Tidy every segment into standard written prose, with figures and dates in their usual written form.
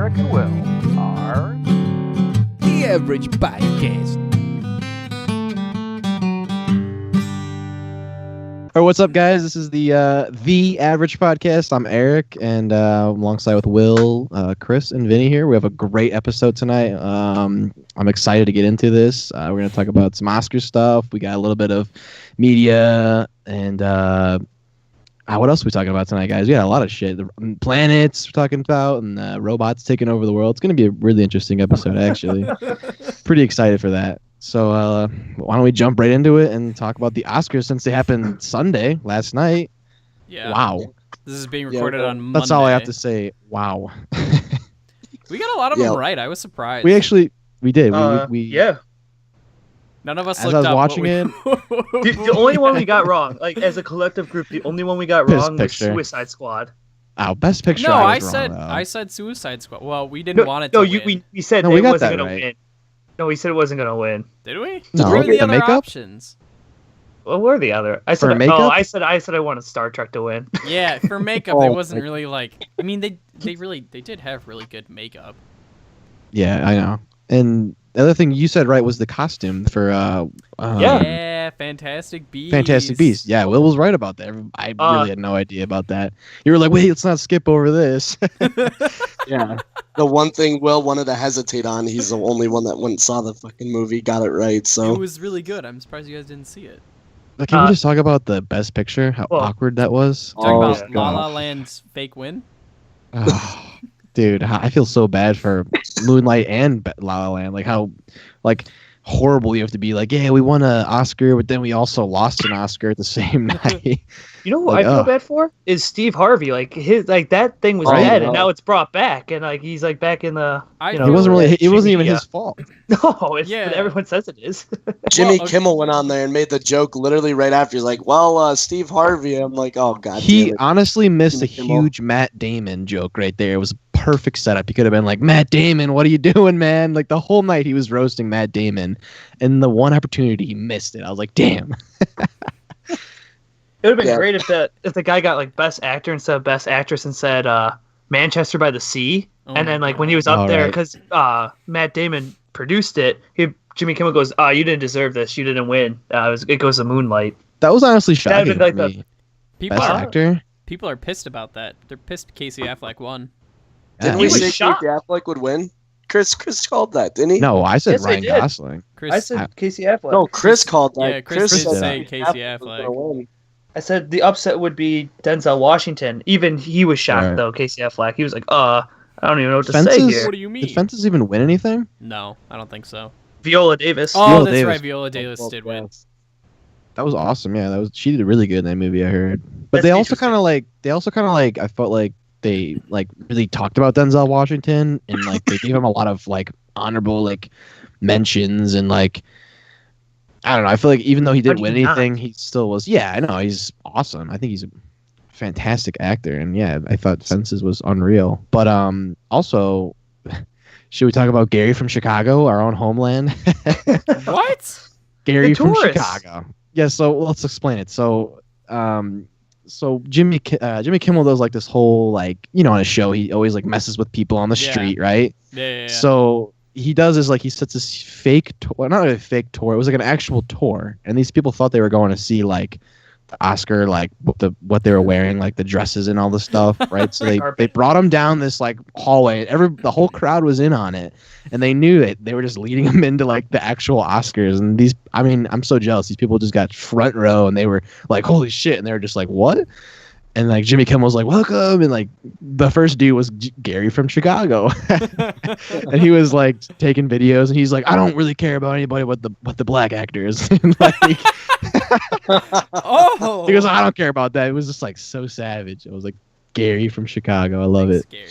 Eric and Will are The Average Podcast. All right, what's up, guys? This is the Average Podcast. I'm Eric, and alongside with Will, Chris, and Vinny here. We have a great episode tonight. I'm excited to get into this. We're going to talk about some Oscar stuff. We got a little bit of media, and what else are we talking about tonight, guys? We got a lot of shit. The planets we're talking about, and robots taking over the world. It's going to be a really interesting episode, actually. Pretty excited for that. So why don't we jump right into it and talk about the Oscars since they happened Sunday, last night. Yeah. Wow. This is being recorded on Monday. That's all I have to say. Wow. We got a lot of them right. I was surprised. We did. Yeah. None of us As looked I was up watching what we... The only one we got wrong, like as a collective group, the only one we got Best wrong was Picture. Suicide Squad. Oh, Best Picture. No, I I said Suicide Squad. Well, we didn't want it to win. We said No, it we got wasn't that going right. to win. No, we said it wasn't going to win. Did we? No, what were the the other makeup? options? Well, what are the other? I said, For makeup? I said I wanted Star Trek to win. Yeah, for makeup, it wasn't really like. I mean, they did have really good makeup. Yeah, I know. And the other thing you said right was the costume for Yeah, Fantastic Beasts. Fantastic Beasts. Yeah, Will was right about that. I really had no idea about that. You were like, wait, let's not skip over this. Yeah. The one thing Will wanted to hesitate on, he's the only one that went and saw the fucking movie, got it right. So It was really good. I'm surprised you guys didn't see it. But can we just talk about the Best Picture? How awkward that was? Talk about La La Land's fake win. Oh, dude, I feel so bad for Moonlight and La La Land. Like how, horrible you have to be. Like, yeah, we won an Oscar, but then we also lost an Oscar at the same night. You know who I feel bad for is Steve Harvey. Like that thing was dead, and now it's brought back, and he's back in the. It wasn't even his fault. No, everyone says it is. Jimmy Kimmel went on there and made the joke literally right after. He's like, "Well, Steve Harvey." I'm like, "Oh God." He honestly missed a huge Matt Damon joke right there. It was a perfect setup. He could have been like, "Matt Damon, what are you doing, man?" Like the whole night he was roasting Matt Damon, and the one opportunity he missed it. I was like, "Damn." It would have been great if the guy got Best Actor instead of Best Actress and said Manchester by the Sea, and then when he was up there because Matt Damon produced it, Jimmy Kimmel goes, "You didn't deserve this. You didn't win. It goes to Moonlight." That was honestly shocking to me. People Best Actor. People are pissed about that. They're pissed Casey Affleck won. Didn't we say Casey Affleck would win? Chris called that, didn't he? No, I said Ryan Gosling. I said Casey Affleck. No, Chris called that. Yeah, Chris did say Casey Affleck. I said the upset would be Denzel Washington. Even he was shocked, though, Casey Affleck. He was like, I don't even know what to say here. What do you mean? Did Fences even win anything? No, I don't think so. Viola Davis. Oh, that's right. Viola Davis did win. That was awesome. Yeah, she did really good in that movie, I heard. But they also kind of I felt like they really talked about Denzel Washington and they gave him a lot of honorable mentions and I don't know. I feel like even though he didn't win anything, he still was. Yeah, I know. He's awesome. I think he's a fantastic actor. And yeah, I thought Fences was unreal. But also, should we talk about Gary from Chicago, our own homeland? What? Gary from Chicago. Yeah, so let's explain it. So Jimmy Kimmel does this whole on a show, he always messes with people on the street, right? Yeah. So he does is he sets this fake tour, not a fake tour. It was an actual tour, and these people thought they were going to see the Oscar, what they were wearing, the dresses and all the stuff, right? So they brought him down this hallway. The whole crowd was in on it, and they knew it. They were just leading him into the actual Oscars, and I'm so jealous. These people just got front row, and they were like, "Holy shit!" And they were just like, "What?" And Jimmy Kimmel was like, "Welcome," and the first dude was Gary from Chicago, and he was taking videos, and he's like, "I don't really care about anybody but the black actors." And, oh, he goes, "I don't care about that." It was just so savage. It was Gary from Chicago. I love it. Gary.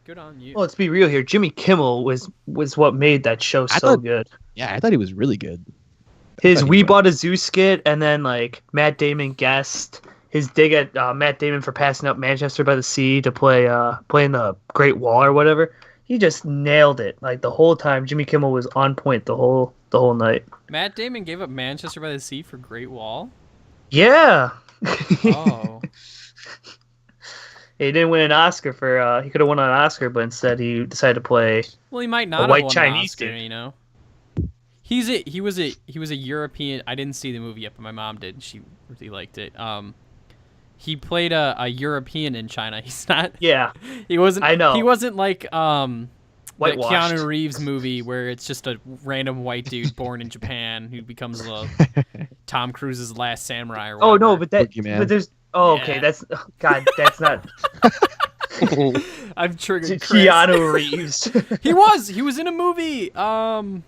Good on you. Well, let's be real here. Jimmy Kimmel was what made that show good. Yeah, I thought he was really good. His "We Bought a Zoo" skit, and then Matt Damon guest. His dig at Matt Damon for passing up Manchester by the Sea to play in the Great Wall or whatever. He just nailed it. The whole time, Jimmy Kimmel was on point the whole night. Matt Damon gave up Manchester by the Sea for Great Wall? Yeah. Oh. He didn't win an Oscar for. He could have won an Oscar, but instead he decided to play. Well, he might A not have white won Chinese an Oscar, dude. you know. He was a European. I didn't see the movie yet, but my mom did. She really liked it. He played a European in China. He's not. Yeah, He wasn't. I know. He wasn't like the Whitewashed. Keanu Reeves movie where it's just a random white dude born in Japan who becomes Tom Cruise's last samurai. Or Oh whatever. no, but Boogeyman. there's. Oh, okay. Yeah. That's God. That's not I've triggered Chris. Keanu Reeves. He was in a movie. The I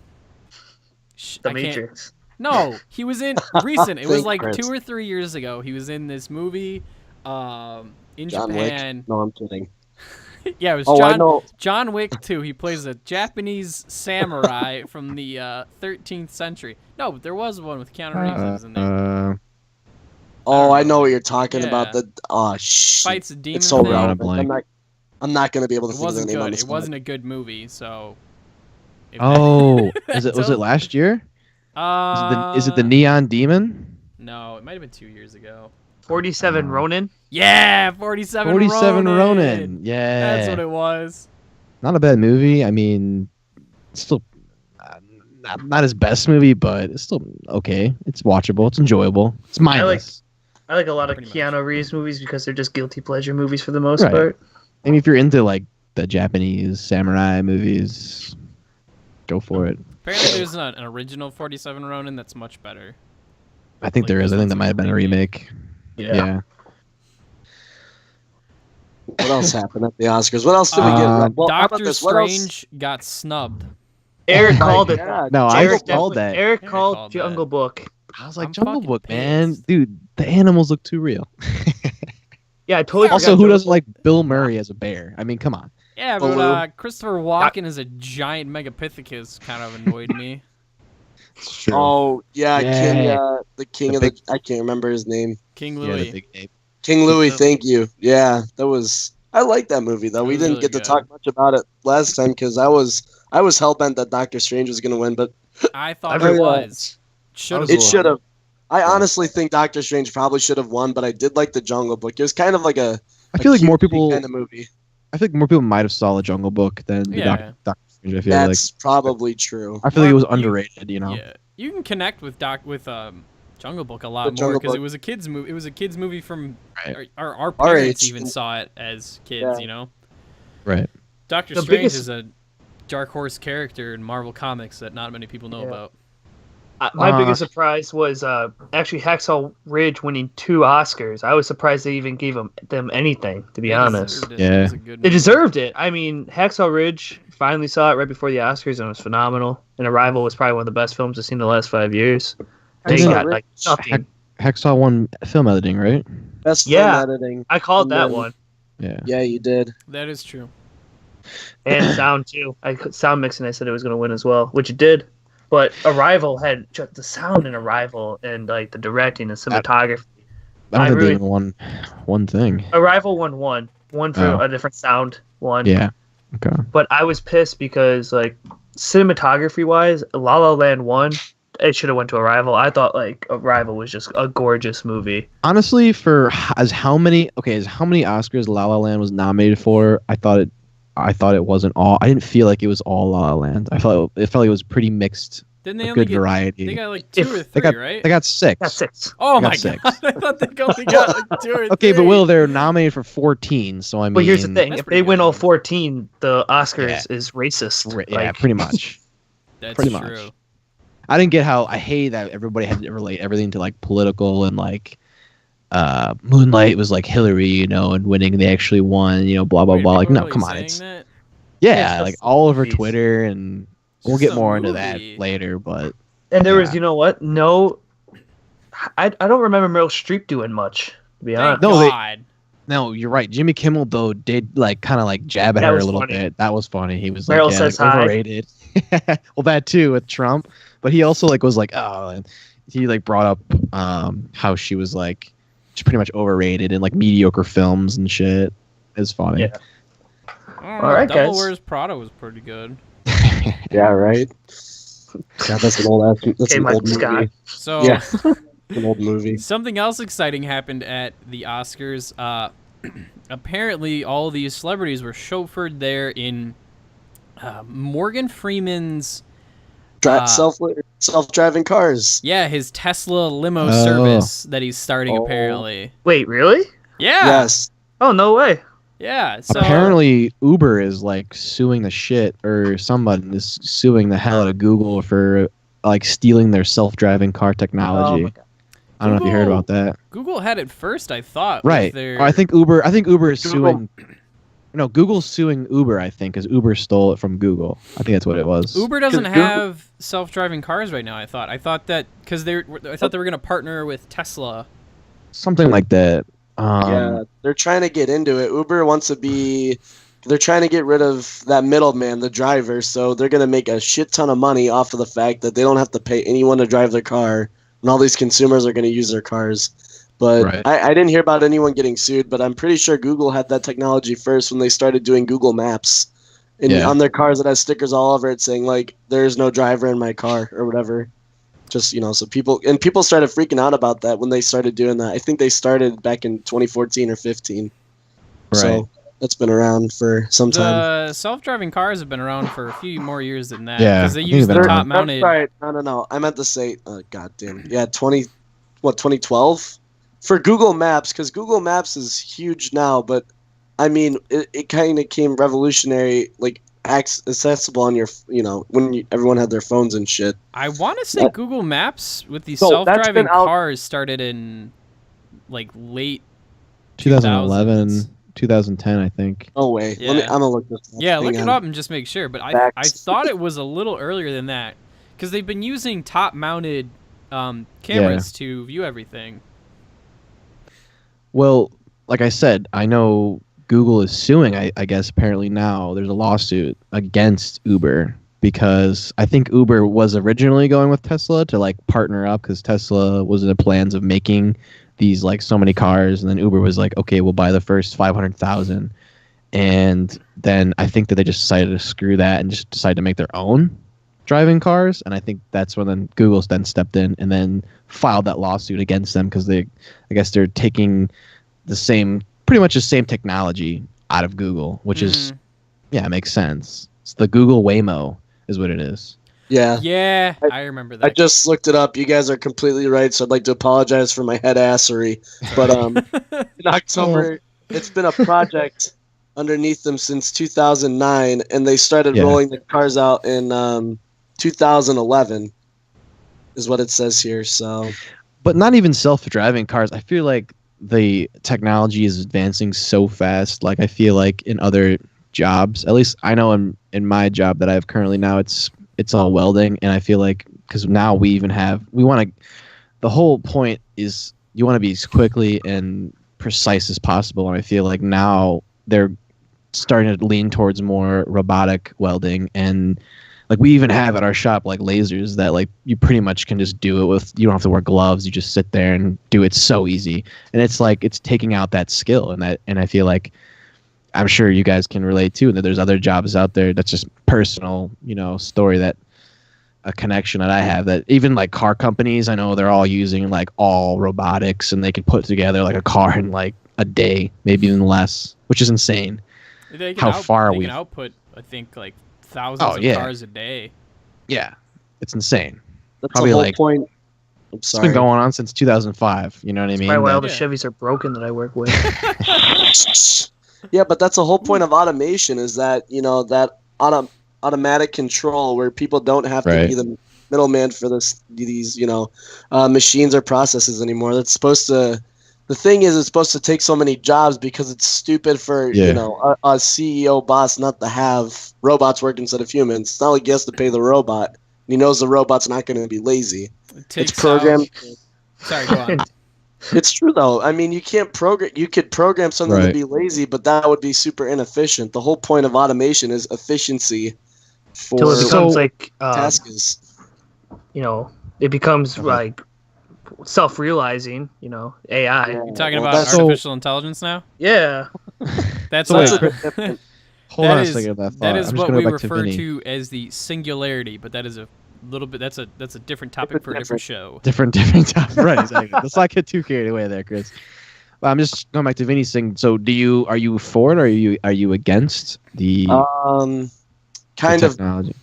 can't- Matrix. No, he was in recent. It was Thank like Chris. 2 or 3 years ago. He was in this movie in John Japan. Wick. No, I'm kidding. Yeah, it was Oh, I know. John Wick 2. He plays a Japanese samurai from the 13th century. No, but there was one with Keanu Reeves that was in there. Oh, I know what you're talking about. Yeah. The oh shit. Fights a demon It's so thing. relevant. Blank. I'm not gonna be able to It think of the wasn't name on good. the It spot. wasn't a good movie, so. if- Oh, was it So- last year? Is it the Uh, Neon Demon? No, it might have been 2 years ago. 47 Ronin. Yeah, 47 47 Ronin. Ronin. Yeah. That's what it was. Not a bad movie. I mean, it's still not his best movie, but it's still okay. It's watchable. It's enjoyable. It's mindless. I like a lot of Pretty much. Keanu Reeves movies because they're just guilty pleasure movies for the most Right. part. I mean, if you're into like the Japanese samurai movies, go for it. Apparently, there's an original 47 Ronin that's much better. I think Like, there is. this I think one's that like might a have been a remake. Yeah. What else happened at the Oscars? What else did we get? Well, how about Doctor this? What else? Strange got snubbed. Eric Oh my called it. God. No, I Eric called definitely- that. Eric Eric called called Jungle Book. I was like, I'm Jungle fucking Book, man, pissed. dude. The animals look too real. Yeah, I totally. Also, forgot who Jungle doesn't like Bill Murray as a bear? I mean, come on. Yeah, but Baloo. Christopher Walken as a giant Megapithecus kind of annoyed me. Oh yeah, Yeah. King, the king The of big- the. I can't remember his name. King Yeah, the Louis. big ape. King Louis. Thank you. Yeah, that was. I like that movie though. That We was didn't really get to good. talk much about it last time because I was hell bent that Doctor Strange was gonna win, but I thought Everyone- it was. Should have. it should have. I honestly think Doctor Strange probably should have won, but I did like the Jungle Book. It was kind of like a. I feel like more people. kind of movie. I think more people might have saw the Jungle Book than the Yeah. Doctor Strange. I feel That's probably true. like. I feel like it was You- underrated. You know. Yeah, you can connect with Jungle Book a lot more Jungle because it Book. was a kids movie. It was a kids movie from Right. our parents age. even saw it as kids. Yeah. You know, Right. Doctor The Strange biggest- is a dark horse character in Marvel Comics that not many people know Yeah. about. My Uh, biggest surprise was actually Hacksaw Ridge winning 2 Oscars. I was surprised they even gave them anything. To be They honest, deserved it. Yeah. It was a good they movie. deserved it. I mean, Hacksaw Ridge finally saw it right before the Oscars and it was phenomenal. And Arrival was probably one of the best films I've seen in the last 5 years. They Hacksaw got Ridge- like nothing. Hacksaw won film editing, right? Best Yeah. film editing. I called And that then- one. Yeah. Yeah, you did. That is true. And sound too. Sound mixing. I said it was going to win as well, which it did. But Arrival had just the sound in Arrival and like the directing and cinematography. I don't I think really- they even won one thing. Arrival won one for Oh. a different sound one. Yeah. Okay. But I was pissed because like cinematography wise, La La Land won. It should have went to Arrival. I thought like Arrival was just a gorgeous movie. Honestly, for as how many Oscars La La Land was nominated for, I thought it wasn't all. I didn't feel like it was all La La Land. It felt like it was pretty mixed, Didn't they a only good get? variety. They got like 2 If- or They 3, got right? they got 6. That's 6. Oh got my 6. god! I thought they only got like 2 or 3. Okay, but Will, they're nominated for 14. So I mean, But here's the thing: That's if pretty they win good. all 14, the Oscars Yeah. is racist. Yeah, Like, pretty much. That's pretty true. much. I didn't get how I hate that everybody had to relate everything to like political and like Moonlight was like Hillary, you know, and winning they actually won, you know, blah blah Wait, blah. Like people no, are really come on, saying it's that? yeah, It's like just all over movies. Twitter, and we'll It's get just a more into that movie. later. But And there was, Yeah. you know what? No, I don't remember Meryl Streep doing much. To be Thank honest, No, they- God. no, you're right. Jimmy Kimmel though did like kind of like jab at That her a was little funny. bit. That was funny. He was Meryl like, yeah, says like, hi. overrated. Well, that too with Trump, but he also like was like, oh, and he like brought up how she was like she's pretty much overrated in like mediocre films and shit. It's funny. Yeah. All right, Devil guys. Wears Prada was pretty good. Yeah, right. Yeah, that's an old ass. That's Okay, an Mike old Scott. movie. So Yeah. An old movie. something else exciting happened at the Oscars. apparently all these celebrities were chauffeured there in Morgan Freeman's Self-driving cars. his Tesla limo Oh. service that he's starting Oh. apparently. Wait, really? Yeah. Yes. Oh, no way. Yeah. So Apparently, Uber is like suing the shit, or someone is suing the hell out of Google for like stealing their self-driving car technology. Oh, my God. I don't know if you heard about that. Google had it first, I thought. with Right. Their... I think Uber is Google- suing. No, Google's suing Uber. I think because Uber stole it from Google. I think that's what it was. Uber doesn't 'Cause Google- have self-driving cars right now. I thought that because I thought they were gonna partner with Tesla. Something like that. Yeah, they're trying to get into it. Uber wants to be. They're trying to get rid of that middleman, the driver. So they're gonna make a shit ton of money off of the fact that they don't have to pay anyone to drive their car, and all these consumers are gonna use their cars. But Right. I didn't hear about anyone getting sued. But I'm pretty sure Google had that technology first when they started doing Google Maps, and Yeah. on their cars it has stickers all over it saying like "There's no driver in my car" or whatever. Just so people started freaking out about that when they started doing that. I think they started back in 2014 or 15. Right. So that's been around for some time. The self-driving cars have been around for a few more years than that. Yeah, because they I think use the they've been around. top-mounted. Sorry, no. I meant to say, goddamn, yeah, 2012 for Google Maps, because Google Maps is huge now. But I mean, it kind of came revolutionary, like accessible on your, when everyone had their phones and shit. I want to say Google Maps with these So, that's self-driving been out- cars started in like late 2011, 2000s. 2010, I think. Oh wait, Yeah. I'm gonna look this up. Yeah, Hang look it on. up and just make sure. But I Facts. thought it was a little earlier than that because they've been using top-mounted cameras to view everything. Well, like I said, I know Google is suing. I guess apparently now there's a lawsuit against Uber because I think Uber was originally going with Tesla to like partner up because Tesla was in the plans of making these like so many cars, and then Uber was like, okay, we'll buy the first 500,000, and then I think that they just decided to screw that and just decided to make their own driving cars, and I think that's when then Google's then stepped in and then filed that lawsuit against them because I guess they're taking pretty much the same technology out of Google, which is, it makes sense. It's the Google Waymo is what it is. Yeah. Yeah, I remember that. I just looked it up. You guys are completely right, so I'd like to apologize for my head assery. But in October, it's been a project underneath them since 2009, and they started Yeah. rolling the cars out in 2011, is what it says here. So But not even self-driving cars. I feel like the technology is advancing so fast. Like I feel like in other jobs, at least I know in my job that I have currently now, it's all welding, and I feel like because now we want to. The whole point is you want to be as quickly and precise as possible, and I feel like now they're starting to lean towards more robotic welding, and like we even have at our shop like lasers that like you pretty much can just do it with. You don't have to wear gloves. You just sit there and do it so easy, and it's like it's taking out that skill, and I feel like I'm sure you guys can relate too that there's other jobs out there that's just personal, story that a connection that I have that even like car companies, I know they're all using like all robotics and they can put together like a car in like a day, maybe even less, which is insane. They can how far they we've- can output, I think, like thousands of yeah. cars a day. Yeah, it's insane. that's Probably the whole like- point. I'm It's sorry. been going on since 2005. You know what I mean? Probably why all That- the Yeah. Chevys are broken that I work with. Yeah, but that's the whole point of automation is that, that automatic control where people don't have to Right. be the middleman for these, machines or processes anymore. That's supposed to, the thing is, it's supposed to take so many jobs because it's stupid for, Yeah. a CEO boss not to have robots work instead of humans. It's not like he has to pay the robot. He knows the robot's not going to be lazy. It It's takes programmed. Sorry, go on. It's true though. I mean, you can't program. You could program something to Right. be lazy, but that would be super inefficient. The whole point of automation is efficiency for Till it becomes So- like, tasks. it becomes Uh-huh. like self-realizing, AI. Yeah, You talking well, about that's- artificial intelligence now? Yeah. That's So wait, uh, that's a bit different. Hold that on a is- second of that thought. that is I'm just what gonna we go back to refer Vinny. to as the singularity, but that is a little bit. That's a different topic for a different show. Different topic. Right, exactly. Let's not get too carried away there, Chris. Well, I'm just going back to Vinny's thing. So, are you for it or are you against the Kind of. technology?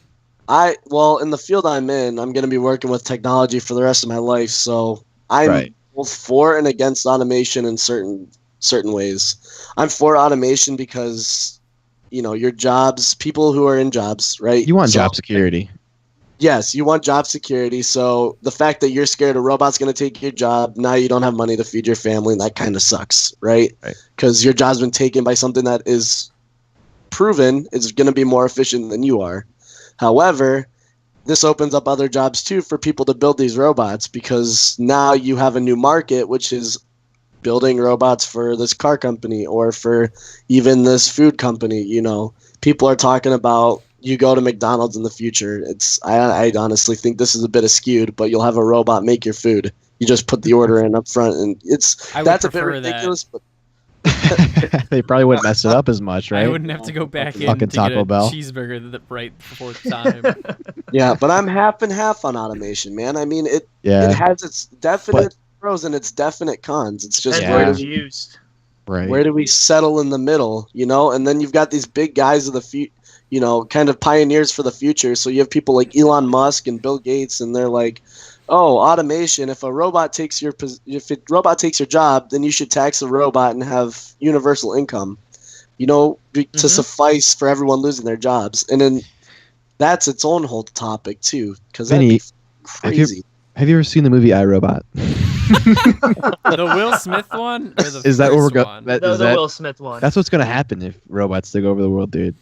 Well, in the field I'm in, I'm going to be working with technology for the rest of my life, so I'm Right. both for and against automation in certain ways. I'm for automation because, your jobs, people who are in jobs, right? You want So, job security. Yes, you want job security. So the fact that you're scared a robot's going to take your job, now you don't have money to feed your family, and that kind of sucks, right? Right. Because your job's been taken by something that is proven is going to be more efficient than you are. However, this opens up other jobs too for people to build these robots because now you have a new market, which is building robots for this car company or for even this food company. People are talking about you go to McDonald's in the future. I honestly think this is a bit skewed, but you'll have a robot make your food. You just put the order in up front, and I would that's a bit prefer that. ridiculous. But They probably wouldn't mess it up as much, right? I wouldn't have to go back in Fucking to get Taco a Bell. cheeseburger right before the time. yeah, but I'm half and half on automation, man. I mean, it Yeah. has its definite pros and its definite cons. It's just Depends Yeah. where it's used. Right. where do we settle in the middle, And then you've got these big guys of the kind of pioneers for the future. So you have people like Elon Musk and Bill Gates, and they're like, "Oh, automation. If a robot takes your job, then you should tax the robot and have universal income, to suffice for everyone losing their jobs." And then that's its own whole topic too, because that'd Vinny, be crazy. Have you ever seen the movie iRobot? The Will Smith one or the Is that where we're first going? one? That, The, is the that, Will Smith one. that's what's gonna happen if robots take over the world, dude.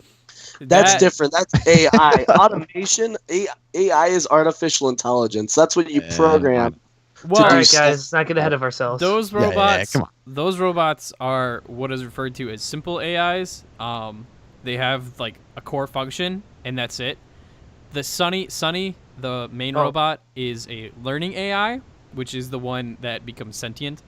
That's That- different. That's AI. Automation. AI is artificial intelligence. That's what you Yeah, program. Well, All do right, stuff. guys, let's not get ahead of ourselves. those Yeah, yeah, robots, come on. those robots are what is referred to as simple AIs. They have like a core function, and that's it. The Sunny, the main Oh. robot, is a learning AI, which is the one that becomes sentient.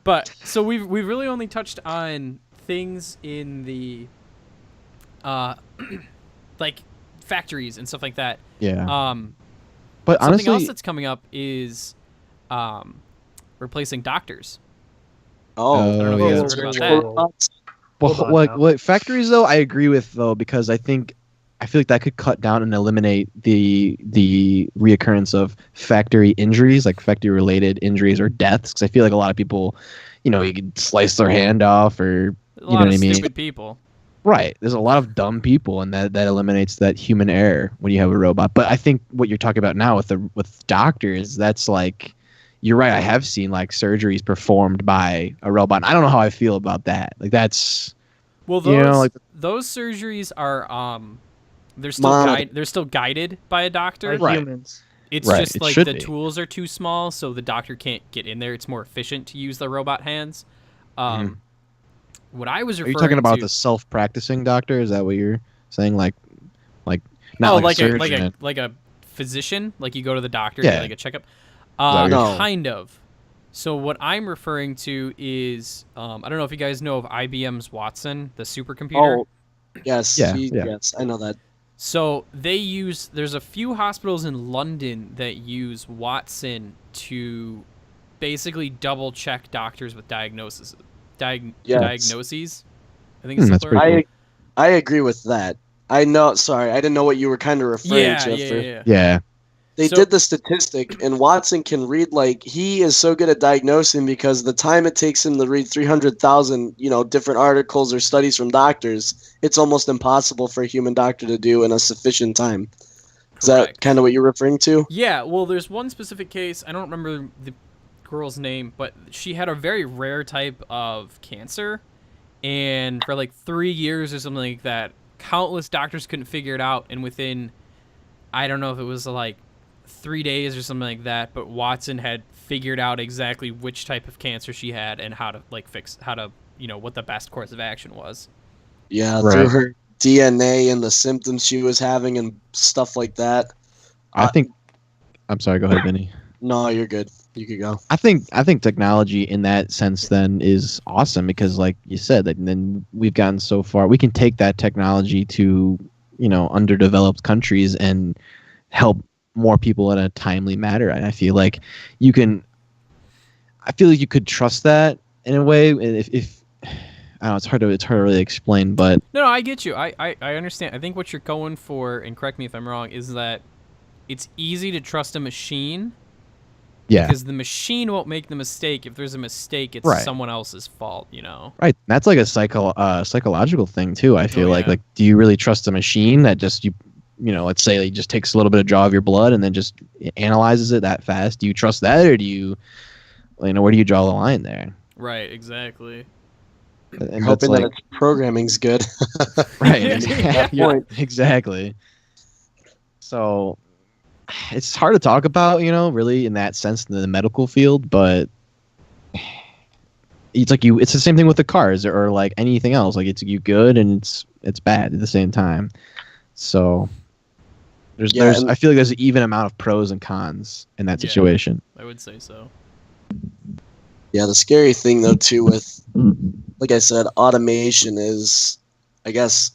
But so we've really only touched on things in the like factories and stuff like that. Yeah. Um, But something honestly, else that's coming up is replacing doctors. Oh, I don't know if you guys heard about that. robots. well, Hold on what now. what factories though? I agree with though because I feel like that could cut down and eliminate the reoccurrence of factory injuries, like factory related injuries or deaths. Because I feel like a lot of people, you could slice their hand off or A you lot know what of I mean. stupid people. Right. There's a lot of dumb people, and that eliminates that human error when you have a robot. But I think what you're talking about now with doctors, that's like, you're right. I have seen like surgeries performed by a robot. I don't know how I feel about that. Like that's Well, those You know, like- those surgeries are they're still Monitored. they're still guided by a doctor. Like Right. humans. It's Right, just it like should the be. tools are too small, so the doctor can't get in there. It's more efficient to use the robot hands. What I was Are referring you talking about to, the self-practicing doctor? Is that what you're saying? Like not oh, like, a like surgeon. like a physician, like you go to the doctor, Yeah. get like a checkup. that what you're- No. Kind of. So what I'm referring to is I don't know if you guys know of IBM's Watson, the supercomputer. Oh, yes. Yeah, yeah. Yes, I know that. So there's a few hospitals in London that use Watson to basically double check doctors with diagnoses. Yes. Diagnoses. I think it's That's simpler. pretty cool. I agree with that. I know. Sorry, I didn't know what you were kind of referring Yeah, to. yeah. Yeah. They So- did the statistic, and Watson can read he is so good at diagnosing because the time it takes him to read 300,000, different articles or studies from doctors, it's almost impossible for a human doctor to do in a sufficient time. Is that Correct. kind of what you're referring to? Yeah, well, there's one specific case. I don't remember the girl's name, but she had a very rare type of cancer, and for like 3 years or something like that, countless doctors couldn't figure it out, and within, I don't know if it was like 3 days or something like that, but Watson had figured out exactly which type of cancer she had and how to what the best course of action was. Yeah, Right. through her DNA and the symptoms she was having and stuff like that. I think. I'm sorry. Go ahead, Vinny. No, you're good. You could go. I think technology in that sense then is awesome because, like you said, that then we've gotten so far. We can take that technology to underdeveloped countries and help more people in a timely manner. And I feel like you can. I feel like you could trust that in a way. If I don't know, it's hard to really explain, but No, I get you. I understand. I think what you're going for, and correct me if I'm wrong, is that it's easy to trust a machine yeah, because the machine won't make the mistake. If there's a mistake, it's Right. someone else's fault, you know? right. That's like a psychological thing too. I feel yeah. like do you really trust a machine that just let's say it just takes a little bit of draw of your blood and then just analyzes it that fast? Do you trust that, or do you where do you draw the line there? Right, exactly. And that's Hoping like that its programming's good. right. Yeah. Yeah, exactly. So it's hard to talk about, really in that sense in the medical field, but it's the same thing with the cars or like anything else. Like it's you good and it's bad at the same time. So Yeah, and- I feel like there's an even amount of pros and cons in that Yeah. situation. I would say so. Yeah, the scary thing though too with, like I said, automation is, I guess,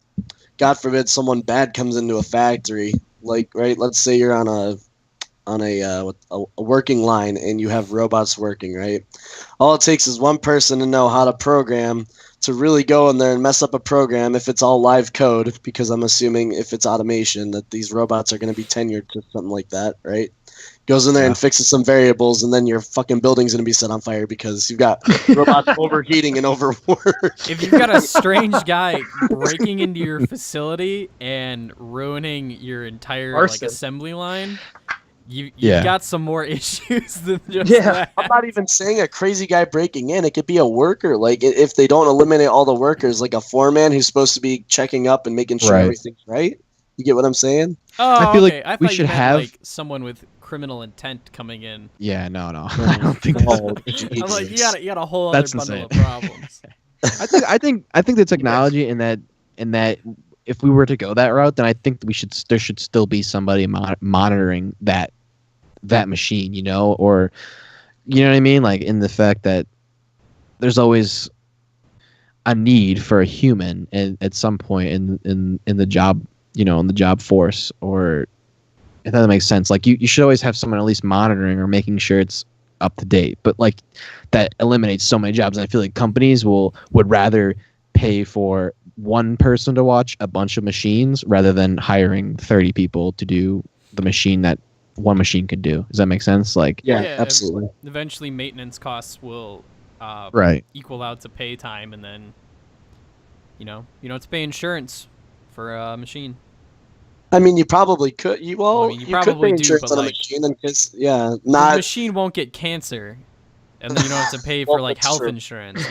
God forbid someone bad comes into a factory. Like, right, let's say you're on a working line and you have robots working, right? All it takes is one person to know how to program to really go in there and mess up a program if it's all live code, because I'm assuming if it's automation that these robots are going to be tenured to something like that, right? Goes in there and fixes some variables, and then your fucking building's going to be set on fire because you've got robots overheating and overwork. If you've got a strange guy breaking into your facility and ruining your entire Arson. assembly line, you've Yeah. got some more issues than just Yeah. that. I'm not even saying a crazy guy breaking in. It could be a worker. Like, if they don't eliminate all the workers, like a foreman who's supposed to be checking up and making sure Right. everything's right. You get what I'm saying? Oh, I feel like okay. I we thought should you meant, have- like someone with criminal intent coming in. Yeah, no. I don't think that's Oh, I'm like, Jesus. you got a whole other That's bundle insane. of problems. I think the technology in that if we were to go that route, then I think there should still be somebody monitoring that machine, or you know what I mean, like in the fact that there's always a need for a human at some point in the job, in the job force, or if that makes sense. Like you should always have someone at least monitoring or making sure it's up to date. But like that eliminates so many jobs. And I feel like companies would rather pay for one person to watch a bunch of machines rather than hiring 30 people to do the machine that one machine could do. Does that make sense? Like Yeah, Yeah, absolutely. Eventually, maintenance costs will right. equal out to pay time, and then you don't have to pay insurance for a machine. I mean, you probably could. You you could probably pay do, insurance but, on a like, machine, and the The not. machine won't get cancer, and then you don't have to pay Well, for like that's health true. insurance.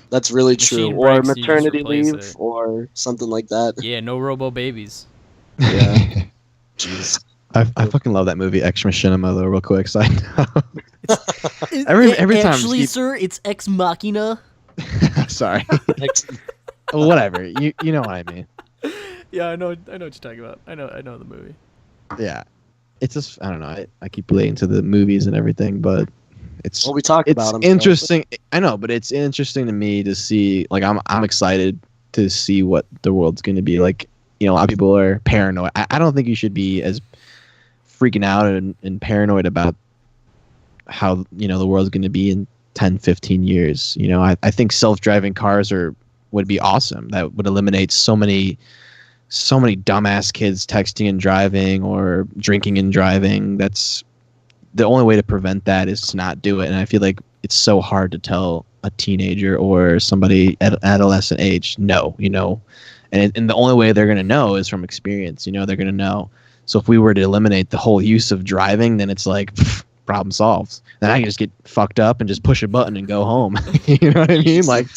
That's really true. machine Or breaks, you just maternity replace leave, it. or something like that. Yeah, no robo babies. Yeah. Jeez. I fucking love that movie Ex Machinima though. Real quick, side note. Every time. Actually, Steve- sir, it's Ex Machina. Sorry. Whatever. You know what I mean. Yeah, I know what you're talking about. I know the movie. Yeah. It's just I don't know. I keep relating to the movies and everything, but it's Well, we talked it's about them. so- interesting. I know, but it's interesting to me to see. Like I'm excited to see what the world's going to be like. A lot of people are paranoid. I don't think you should be as freaking out and paranoid about how the world's going to be in 10, 15 years. I think self-driving cars would be awesome. That would eliminate so many dumbass kids texting and driving or drinking and driving. That's the only way to prevent that is to not do it. And I feel like it's so hard to tell a teenager or somebody at adolescent age no. And the only way they're going to know is from experience. They're going to know. So if we were to eliminate the whole use of driving, then it's like problem solved. Then I can just get fucked up and just push a button and go home. You know what I mean? Like,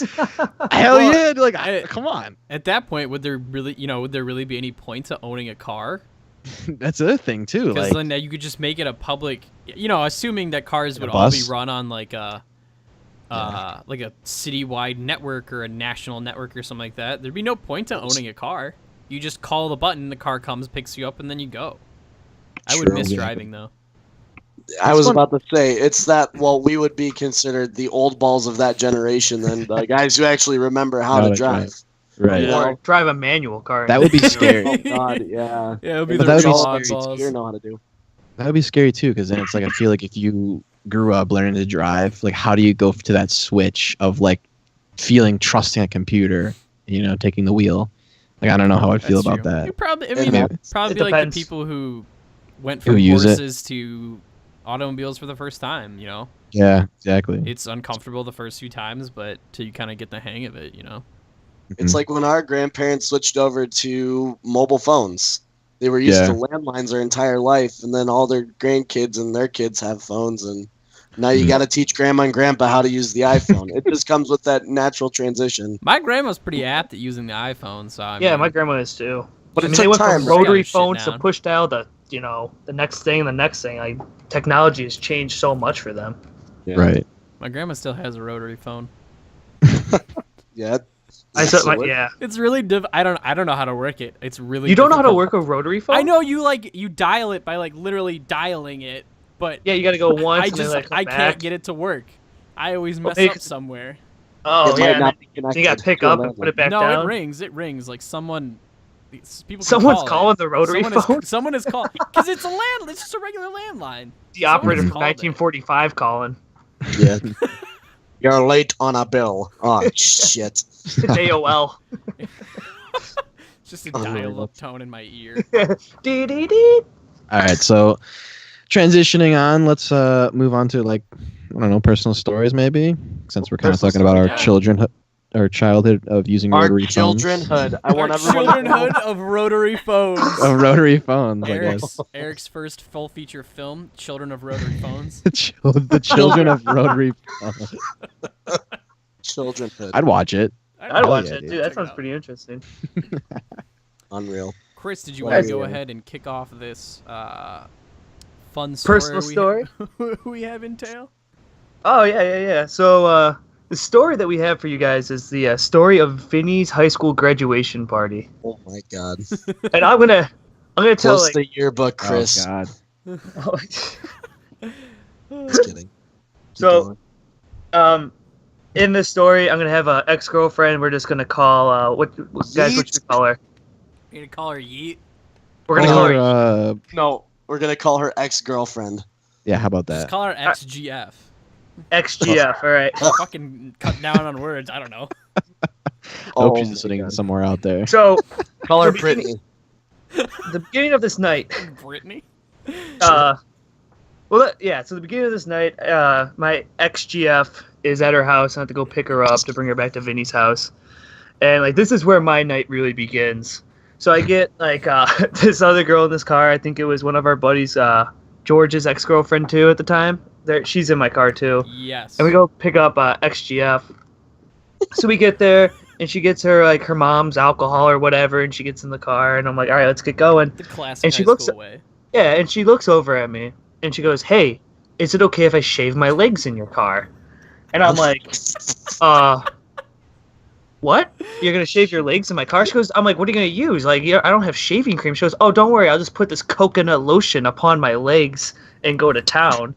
hell Well, yeah! Like, come on. At that point, would there really be any point to owning a car? That's the other thing too. Because Like, then you could just make it a public. Assuming that cars Like a would all be bus? run on like a citywide network or a national network or something like that. There'd be no point to owning a car. You just call the button, the car comes, picks you up, and then you go. I would True. miss Yeah. driving though. I was fun. about to say it's that. Well, we would be considered the old balls of that generation, then the guys who actually remember how How to to drive. right? Yeah. Or drive a manual car. That would be You know, scary. Oh God, yeah. Yeah, it would be But the that would real be All scary you oddballs. know how to do. That would be scary too, because then it's like I feel like if you grew up learning to drive, like how do you go to that switch of like trusting a computer, taking the wheel? Like I don't know how I'd feel That's about true. that. You probably, I It mean, depends. probably It be like depends. the people who went Who from use it. horses to automobiles for the first time. Yeah, exactly. It's uncomfortable the first few times, but till you kind of get the hang of it. It's Mhm. like when our grandparents switched over to mobile phones. They were used Yeah. to landlines their entire life, and then all their grandkids and their kids have phones, and now you Mm. got to teach grandma and grandpa how to use the iPhone. It just comes with that natural transition. My grandma's pretty apt at using the iPhone, so I Yeah, mean, my grandma is too. But I it mean, took they went time, from right? rotary Got shit phones to down. push dial to the next thing, the next thing. Like technology has changed so much for them. Yeah. Right. my grandma still has a rotary phone. Yeah. I said, So yeah. It's really I don't know how to work it. It's really You don't know how to difficult. work a rotary phone? I know you dial it by like literally dialing it, but Yeah, you got to go once I and then just like come I back. can't get it to work. I always mess maybe up 'cause- somewhere. Oh it yeah, might and not then be connected. you got to pick to a up and put it back No, down. it rings. It rings like someone. People can Someone's call calling it. the rotary someone phone? Is, someone is calling because it's a land. It's just a regular landline. The operator Someone's from called it. 1945 calling. Yeah. You're late on a bill. Oh, shit. It's AOL. It's just a Unreal. dial-up tone in my ear. Dee dee dee. All right, so transitioning on, let's move on to like I don't know, personal stories maybe, since we're kind of Personal talking about stories, our childhood of using Our rotary phones. childrenhood. I Our want everyone to know. childrenhood of rotary phones. Of rotary phones, I guess. Eric's first full feature film, Children of Rotary Phones. The children of rotary phones. Childrenhood. I'd watch it. I'd Hell watch yeah, it dude. too. Check That it sounds out. pretty interesting. Unreal. Chris, did you Well, want to go yeah. ahead and kick off this fun story Personal story? we have in tail? Oh yeah. So the story that we have for you guys is the story of Vinny's high school graduation party, Oh my god. and I'm gonna tell Close like the yearbook, Chris. Oh God. Just kidding. Keep So- going. in this story, I'm gonna have a ex-girlfriend. We're just gonna call what guys? What Yeet. should we call her? You gonna call her Yeet? We're gonna call her No, we're gonna call her ex-girlfriend. yeah, how about Just that? call her XGF. XGF. All right. Fucking cut down on words. I don't know. Hope Oh she's my listening God. somewhere out there. So Call her the beginning- Brittany. the beginning of this night. Brittany. So the beginning of this night, my ex-GF is at her house. I have to go pick her up to bring her back to Vinny's house. And, like, this is where my night really begins. So I get, like, this other girl in this car. I think it was one of our buddies, George's ex-girlfriend, too, at the time. She's in my car, too. Yes. And we go pick up ex-GF. So we get there, and she gets her, like, her mom's alcohol or whatever, and she gets in the car. And I'm like, all right, let's get going. The classic and she high looks- school way. Yeah, and she looks over at me and she goes, "Hey, is it okay if I shave my legs in your car?" And I'm like, what? You're gonna shave your legs in my car?" She goes, "I'm like, what are you gonna use? Like, yeah, I don't have shaving cream." She goes, "Oh, don't worry, I'll just put this coconut lotion upon my legs and go to town."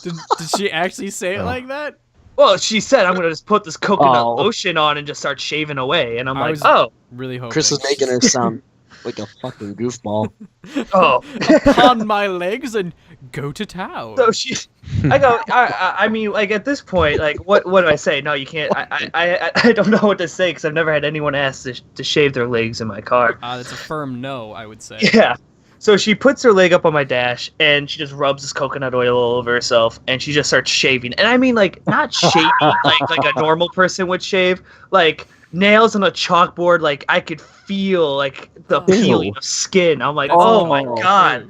Did she actually say it Oh. like that? Well, she said, "I'm gonna just put this coconut Oh. lotion on and just start shaving away." And I'm I like, was- "Oh, Really hoping. Chris is making her sound like a fucking goofball. oh." Upon my legs and go to town. So I go. I mean, like at this point, like what do I say? No, you can't. I don't know what to say because I've never had anyone ask to shave their legs in my car. That's a firm no, I would say. Yeah. So she puts her leg up on my dash and she just rubs this coconut oil all over herself and she just starts shaving. And I mean, like not shaving like a normal person would shave, like nails on a chalkboard. Like I could feel like the peeling of skin. I'm like, oh my god.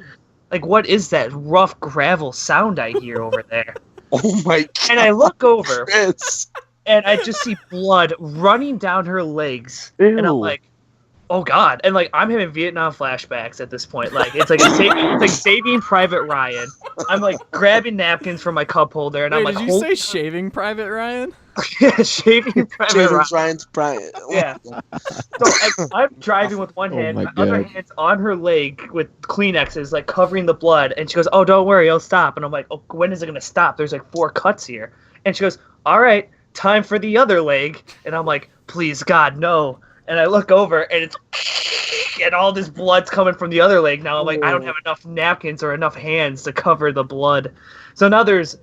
Like, what is that rough gravel sound I hear over there? Oh my And I look over, Chris. and I just see blood running down her legs. And I'm Ew. like, oh, God. And, like, I'm having Vietnam flashbacks at this point. Like, it's like Saving Private Ryan. I'm, like, grabbing napkins from my cup holder, and Wait, I'm like, did you say Shaving Private Ryan? Shaving Private Jason Ryan. Ryan's Brian. Yeah. So I'm driving with one Oh hand, my my other God. hand's on her leg with Kleenexes, like covering the blood. And she goes, "Oh, don't worry, it'll stop." And I'm like, "Oh, when is it gonna stop? There's like 4 cuts here." And she goes, "All right, time for the other leg." And I'm like, "Please, God, no." And I look over, and it's and all this blood's coming from the other leg. Now I'm like, I don't have enough napkins or enough hands to cover the blood. So now there's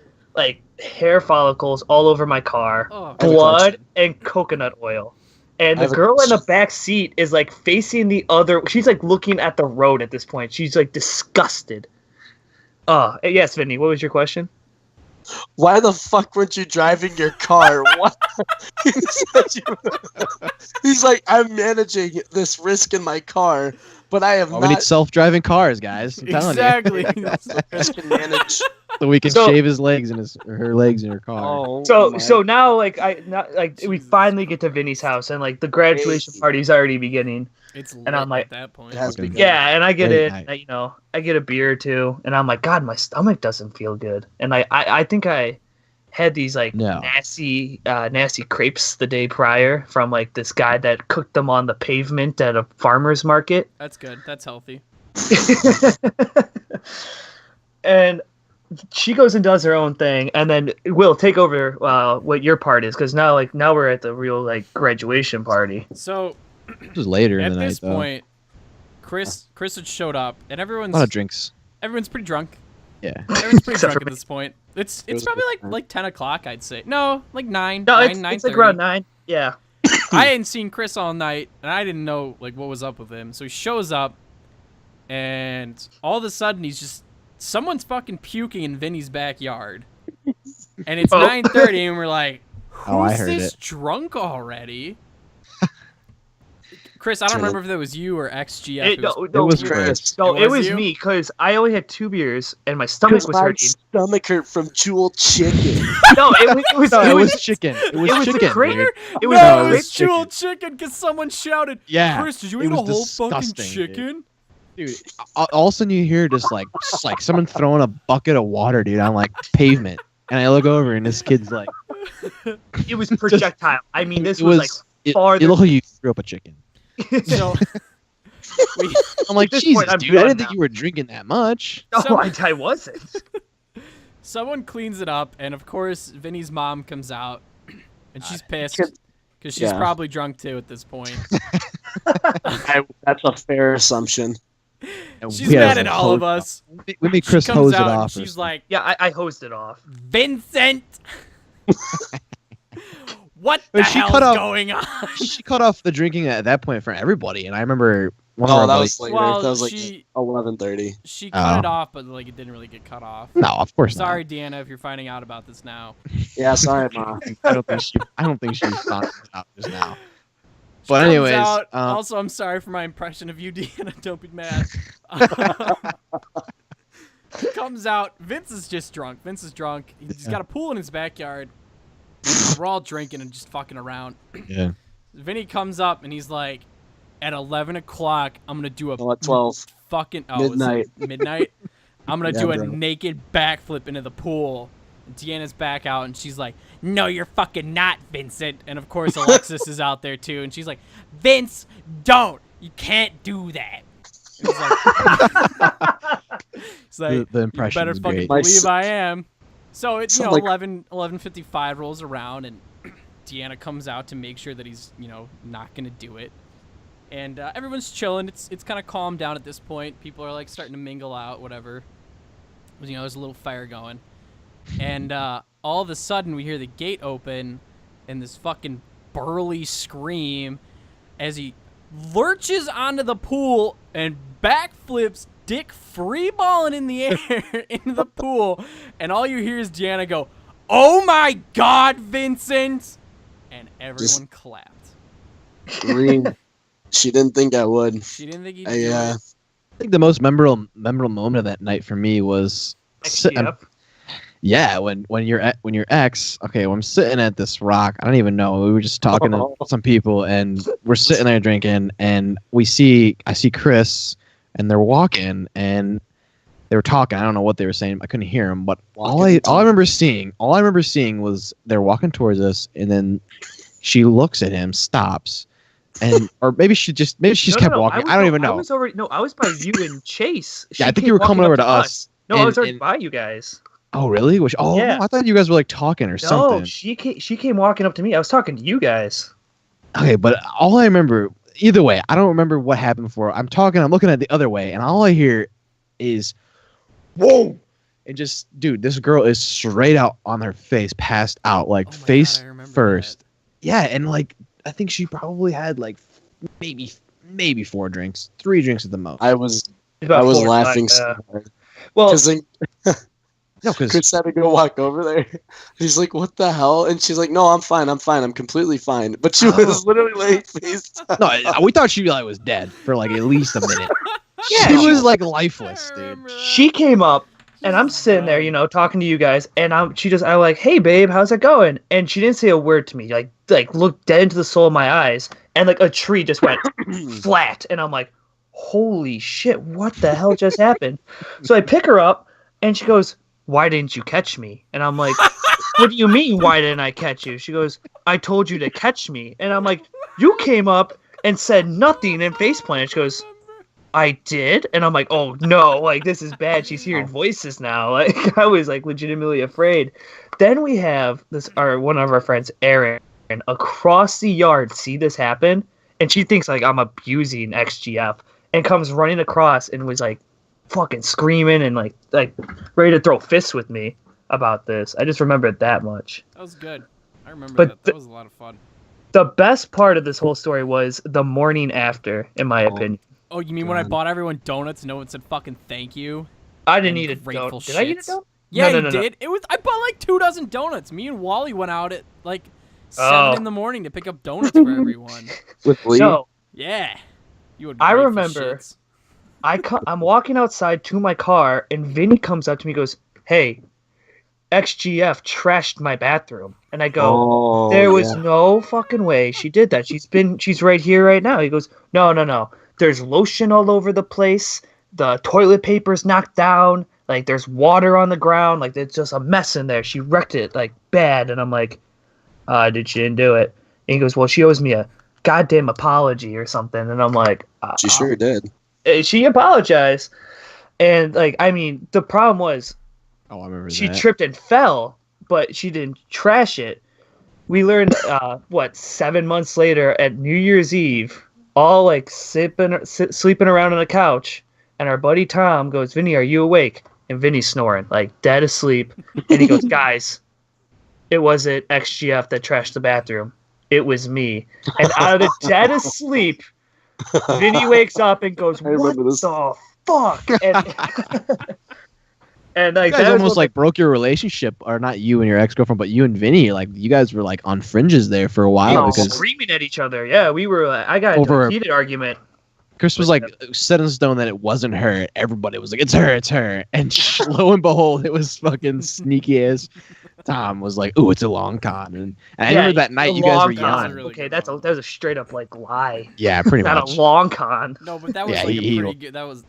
like hair follicles all over my car, Oh, I have a blood, question. and coconut oil. And I the have a girl in the question. back seat is like facing the other. She's like looking at the road at this point. She's like disgusted. Yes, Vinny. What was your question? Why the fuck weren't you driving your car? What? He said he's like, I'm managing this risk in my car, but I have Oh, we need not. self-driving cars, guys. I'm telling exactly. Risk and manage. So we can So- shave his legs and her legs in her car. Oh, So now like we Jesus finally get to Vinny's house and like the graduation Crazy. party's already beginning. It's lit And I'm like- at that point. It has Fucking- begun. Yeah, and I get Late in, night. I get a beer or two, and I'm like, God, my stomach doesn't feel good, and I think I had these like No. nasty crepes the day prior from like this guy that cooked them on the pavement at a farmer's market, That's good. That's healthy. and she goes and does her own thing, and then Will take over what your part is, because now we're at the real like graduation party. So This was later in at the this night, though. point, Chris had showed up, and A everyone's lot of drinks. pretty drunk. Yeah. Everyone's pretty Except drunk for at this point. It's was probably a good like 10 o'clock, I'd say. No, like 9. No, 9, it's 9:30. like around 9. Yeah. I hadn't seen Chris all night, and I didn't know like what was up with him. So he shows up, and all of a sudden someone's fucking puking in Vinny's backyard, and it's Oh. 9:30, and we're like, Oh, I who's heard this it. drunk already? Chris, I don't Turn it- remember if it was you or XGF. It, no, It was we- Chris. No, It it was was you? me because I only had 2 beers and my stomach was My hurting. stomach hurt from Jewel chicken. No, it was No, it it was was chicken. It was it was chicken. crepe. dude. it was no, it it was was Jewel chicken because someone shouted, Yeah. Chris, did you it eat a was whole fucking disgusting, dude. chicken? Dude, all of a sudden you hear just like someone throwing a bucket of water, dude, on like pavement. And I look over and this kid's like, it was projectile. I mean, this it was like it farther- looked like you threw up a chicken. So we, I'm like, At this Jesus, point, I'm dude, I done didn't think now." you were drinking that much. no, So- I wasn't. someone cleans it up, and of course, Vinny's mom comes out, and she's pissed Kid- because she's yeah. probably drunk too at this point. That's a fair assumption. And She's we had mad to at all of hose- us. We made She Chris comes hose it out and off. or she's something. like, Yeah, I hosed it off. Vincent, what the But she hell's cut off- going on? she cut off the drinking at that point for everybody. And I remember one of Oh, our that buddies- was later. Well, that was like she 11:30. she cut Oh. it off, but like it didn't really get cut off. No, of course Sorry, Deanna, if you're finding out about this now. Yeah, sorry, ma. not. I don't think she's found it out just now. She But comes anyways, out. um, Also, I'm sorry for my impression of you, Deanna. Don't be mad. He comes out. Vince is just drunk. Vince is drunk. He's got a pool in his backyard. We're all drinking and just fucking around. Yeah. Vinny comes up and he's like, at 11 o'clock, I'm going to do a Well, at 12. fucking... Oh, is it Midnight. midnight? I'm going to Yeah, do a bro. naked backflip into the pool. And Deanna's back out and she's like, no, you're fucking not, Vincent. And of course, Alexis is out there too. And she's like, Vince, don't. You can't do that. And he's like, it's like, The you impression better was fucking great. My believe s- I am. So it's, Sound like- 11:55 rolls around and Deanna comes out to make sure that he's, not going to do it. And everyone's chilling. It's kind of calmed down at this point. People are like starting to mingle out, whatever. There's a little fire going. And all of a sudden we hear the gate open and this fucking burly scream as he lurches onto the pool and backflips, dick freeballing in the air into the pool. And all you hear is Deanna go, "Oh my God, Vincent!" And everyone clapped. Green. She didn't think I would. She didn't think he'd do I, it. I think the most memorable moment of that night for me was Yep. yeah, when your ex, okay, when I'm sitting at this rock, I don't even know. We were just talking to some people, and we're sitting there drinking, and I see Chris, and they're walking, and they were talking. I don't know what they were saying. I couldn't hear them, but all I remember seeing was they're walking towards us, and then she looks at him, stops, and or maybe she just kept walking. I don't even know. I was by you and Chase. Yeah, I She think you came were coming walking over up to us. No, I was already and- by you guys. Oh, really? Yeah. No, I thought you guys were like talking or No, something. she came walking up to me. I was talking to you guys. Okay, but all I remember, either way, I don't remember what happened before. I'm looking at the other way, and all I hear is, "Whoa, and just dude, this girl is straight out on her face, passed out, like Oh my God, face I remember first. Yeah, and like I think she probably had like maybe 4 drinks, 3 drinks at the most. I was About 4 or 5, laughing yeah. so hard Well, because then No, because Chris had to go walk over there. He's like, "What the hell?" And she's like, "No, I'm fine. I'm completely fine." But she was literally laying face down. no, we thought she like was dead for like at least a minute. Yeah, she she- was like lifeless, I dude. remember that. she came up and I'm Jesus sitting there, God. you know, talking to you guys, and I'm like, "Hey, babe, how's it going?" And she didn't say a word to me, like looked dead into the soul of my eyes, and like a tree just went flat, and I'm like, "Holy shit, what the hell just happened?" So I pick her up, and she goes, "Why didn't you catch me?" And I'm like, "What do you mean, why didn't I catch you?" She goes, "I told you to catch me," and I'm like, "You came up and said nothing and face planted." She goes, "I did," and I'm like, "Oh no, like this is bad. She's hearing voices now." Like I was like legitimately afraid. Then we have one of our friends, Aaron, across the yard see this happen, and she thinks like I'm abusing XGF, and comes running across and was like fucking screaming and like ready to throw fists with me about this. I just remember it that much. That was good. I remember But that. That was a lot of fun. The best part of this whole story was the morning after, in my opinion. Oh, you mean when I God. bought everyone donuts, no one said fucking thank you? I didn't And eat a grateful donut. Did I eat a shits. donut? Yeah, No, you no, no. did. It was. I bought like 24 donuts. Me and Wally went out at like 7 Oh. in the morning to pick up donuts for everyone. With Lee. No, Yeah. You had I grateful remember- shits. I'm walking outside to my car, and Vinny comes up to me and goes, "Hey, XGF trashed my bathroom." And I go, Oh, "There was yeah. no fucking way she did that. She's right here right now." He goes, No. There's lotion all over the place. The toilet paper's knocked down. Like there's water on the ground. Like it's just a mess in there. She wrecked it like bad." And I'm like, she didn't do it." And he goes, "Well, she owes me a goddamn apology or something." And I'm like, She sure did. She apologized. And like, I mean, the problem was Oh, I remember she that. tripped and fell, but she didn't trash it. We learned 7 months later at New Year's Eve, all like sleeping around on the couch, and our buddy Tom goes, "Vinny, are you awake?" And Vinny's snoring, like dead asleep. And he goes, "Guys, it wasn't XGF that trashed the bathroom. It was me." And out of the dead asleep, Vinny wakes up and goes, I remember "What this. the fuck?" And like You guys that was almost what like broke your relationship, or not you and your ex girlfriend, but you and Vinny. Like you guys were like on fringes there for a we while were because screaming at each other. Yeah, we were. I got into Over- a heated argument. Chris was like set in stone that it wasn't her. Everybody was like, "It's her," and lo and behold, it was fucking sneaky ass. Tom was like, "Ooh, it's a long con," and I remember that night a you guys long were con. yelling. That's a really Okay, good that was a straight up like lie. Yeah, pretty Not much. a long con. No, but that was Yeah, like he- a pretty good. That was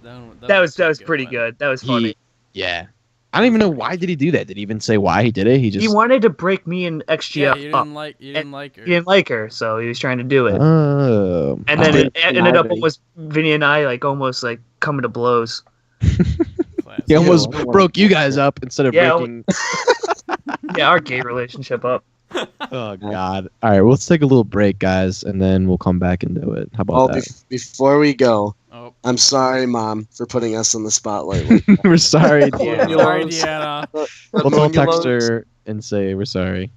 Pretty one. good. That was funny. Yeah, I don't even know why did he do that. Did he even say why he did it? He just He wanted to break me and Yeah, XGF you up. didn't like. You didn't like her. He didn't like her, so he was trying to do it. Oh, And then it Vinny. ended up almost Vinny and I like almost like coming to blows. Classic. he almost Yeah. broke you guys up instead of Yeah, breaking. Yeah, our gay relationship up. Oh God! All right, well, let's take a little break, guys, and then we'll come back and do it. How about Oh, that? before we go, Oh, I'm sorry, Mom, for putting us in the spotlight. Like that. We're sorry, Deanna. sorry, Munoz. Deanna. The We'll text Munoz- her and say we're sorry.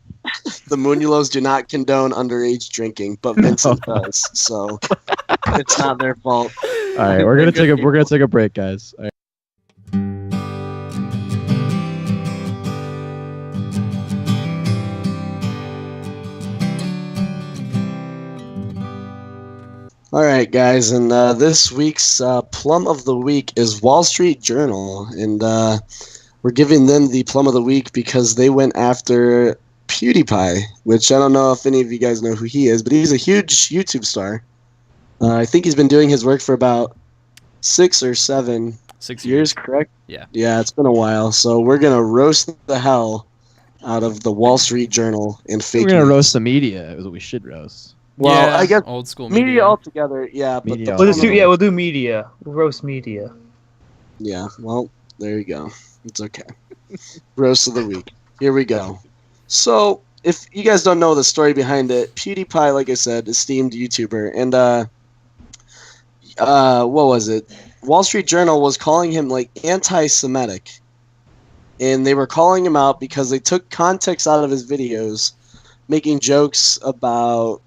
The Munoz do not condone underage drinking, but Vincent does, so it's not their fault. All right, we're gonna take a break, guys. All right. All right, guys, and this week's plum of the week is Wall Street Journal, and we're giving them the plum of the week because they went after PewDiePie, which I don't know if any of you guys know who he is, but he's a huge YouTube star. I think he's been doing his work for about 6 or 7 6 years, correct? Yeah. Yeah, it's been a while, so we're gonna roast the hell out of the Wall Street Journal and fake We're gonna news. roast the media. Is what we should roast. Well, Yeah, I guess old school media altogether, yeah, but Media the We'll just do altogether. we'll do media. We'll roast media. Yeah, well, there you go. It's okay. Roast of the week. Here we go. So, if you guys don't know the story behind it, PewDiePie, like I said, esteemed YouTuber, and what was it? Wall Street Journal was calling him like anti-Semitic, and they were calling him out because they took context out of his videos, making jokes about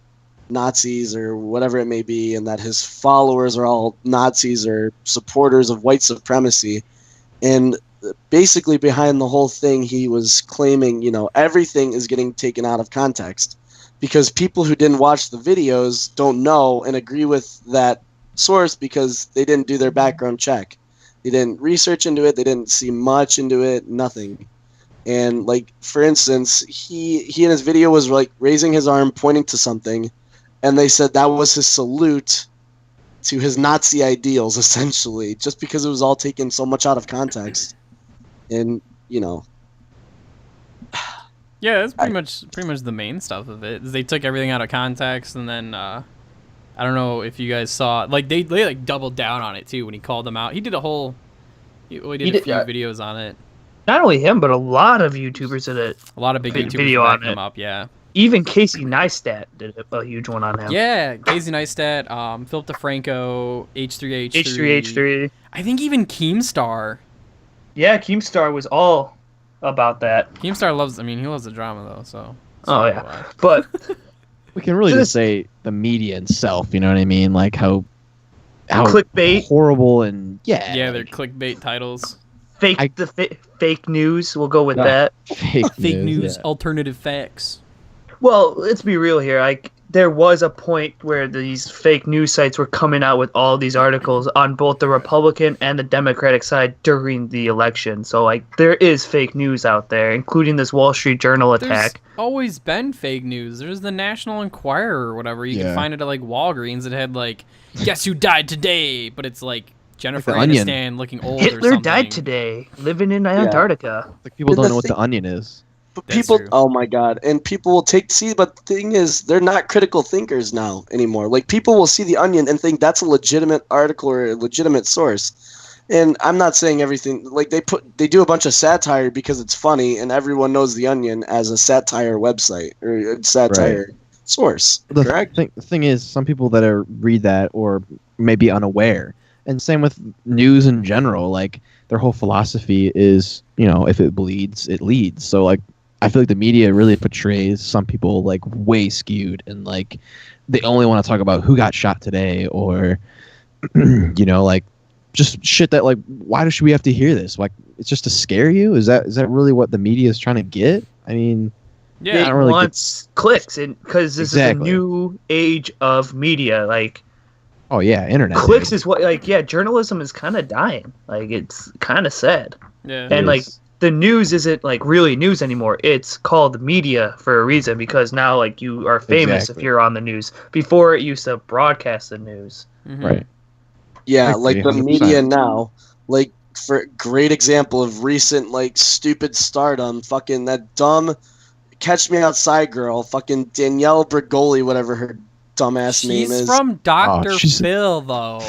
Nazis or whatever it may be, and that his followers are all Nazis or supporters of white supremacy. And basically behind the whole thing, he was claiming, everything is getting taken out of context because people who didn't watch the videos don't know and agree with that source because they didn't do their background check. They didn't research into it. They didn't see much into it. Nothing. And like, for instance, he in his video was like raising his arm, pointing to something, and they said that was his salute to his Nazi ideals, essentially, just because it was all taken so much out of context. And yeah, that's pretty much the main stuff of it. Is they took everything out of context, and then I don't know if you guys saw, like they like doubled down on it too when he called them out. He did a whole, he did a few videos on it. Not only him, but a lot of YouTubers did it. A lot of big YouTubers video on backed him it. up, yeah. Even Casey Neistat did a huge one on him. Yeah, Casey Neistat, Philip DeFranco, H3H3. H3H3. I think even Keemstar. Yeah, Keemstar was all about that. Keemstar loves, he loves the drama though, so. Oh yeah, but we can really just say the media itself. You know what I mean? Like how clickbait, horrible, and yeah, they're clickbait titles. Fake news. We'll go with that. Fake news, yeah. alternative facts. Well, let's be real here. Like, there was a point where these fake news sites were coming out with all these articles on both the Republican and the Democratic side during the election. So, like, there is fake news out there, including this Wall Street Journal attack. There's always been fake news. There's the National Enquirer or whatever. You can find it at, like, Walgreens. It had, like, guess who died today? But it's, like, Jennifer Aniston looking old or something. Hitler died today, living in Antarctica. Like, people don't know what the Onion is. But people, oh my god, and people will but the thing is, they're not critical thinkers now anymore. Like, people will see the Onion and think that's a legitimate article or a legitimate source. And I'm not saying everything, like, they do a bunch of satire because it's funny, and everyone knows the Onion as a satire website or a satire source. Correct? The thing is, some people that read that or may be unaware, and same with news in general, like, their whole philosophy is, if it bleeds, it leads. So, like, I feel like the media really portrays some people like way skewed, and like they only want to talk about who got shot today, or like just shit that, like, why should we have to hear this? Like, it's just to scare you? Is that really what the media is trying to get? I mean, yeah, it really wants clicks, and because this is a new age of media, like. Oh yeah, internet. Clicks is what, like, journalism is kind of dying. Like, it's kind of sad. Yeah. And like. The news isn't like really news anymore. It's called media for a reason, because now, like, you are famous if you're on the news. Before, it used to broadcast the news. Mm-hmm. Right. Yeah, like the media now, like, for a great example of recent, like, stupid stardom, fucking that dumb Catch Me Outside girl, fucking Danielle Bregoli, whatever her dumbass name is. She's from Dr. Phil, though.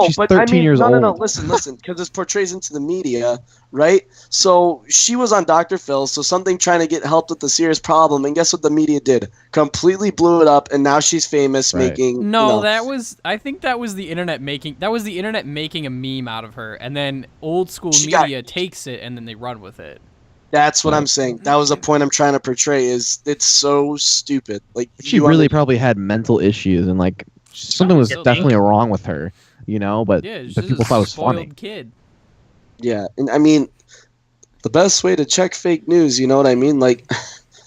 She's 13 years old. No, listen, because this portrays into the media, right? So she was on Dr. Phil, so something trying to get help with a serious problem, and guess what the media did? Completely blew it up, and now she's famous making... I think that was the internet making a meme out of her, and then old school media takes it, and then they run with it. That's what I'm saying. That was a point I'm trying to portray. Is it's so stupid. Like, she really probably had mental issues, and like something was definitely wrong with her, But people thought it was funny. Kid. Yeah, and I mean, the best way to check fake news, you know what I mean? Like,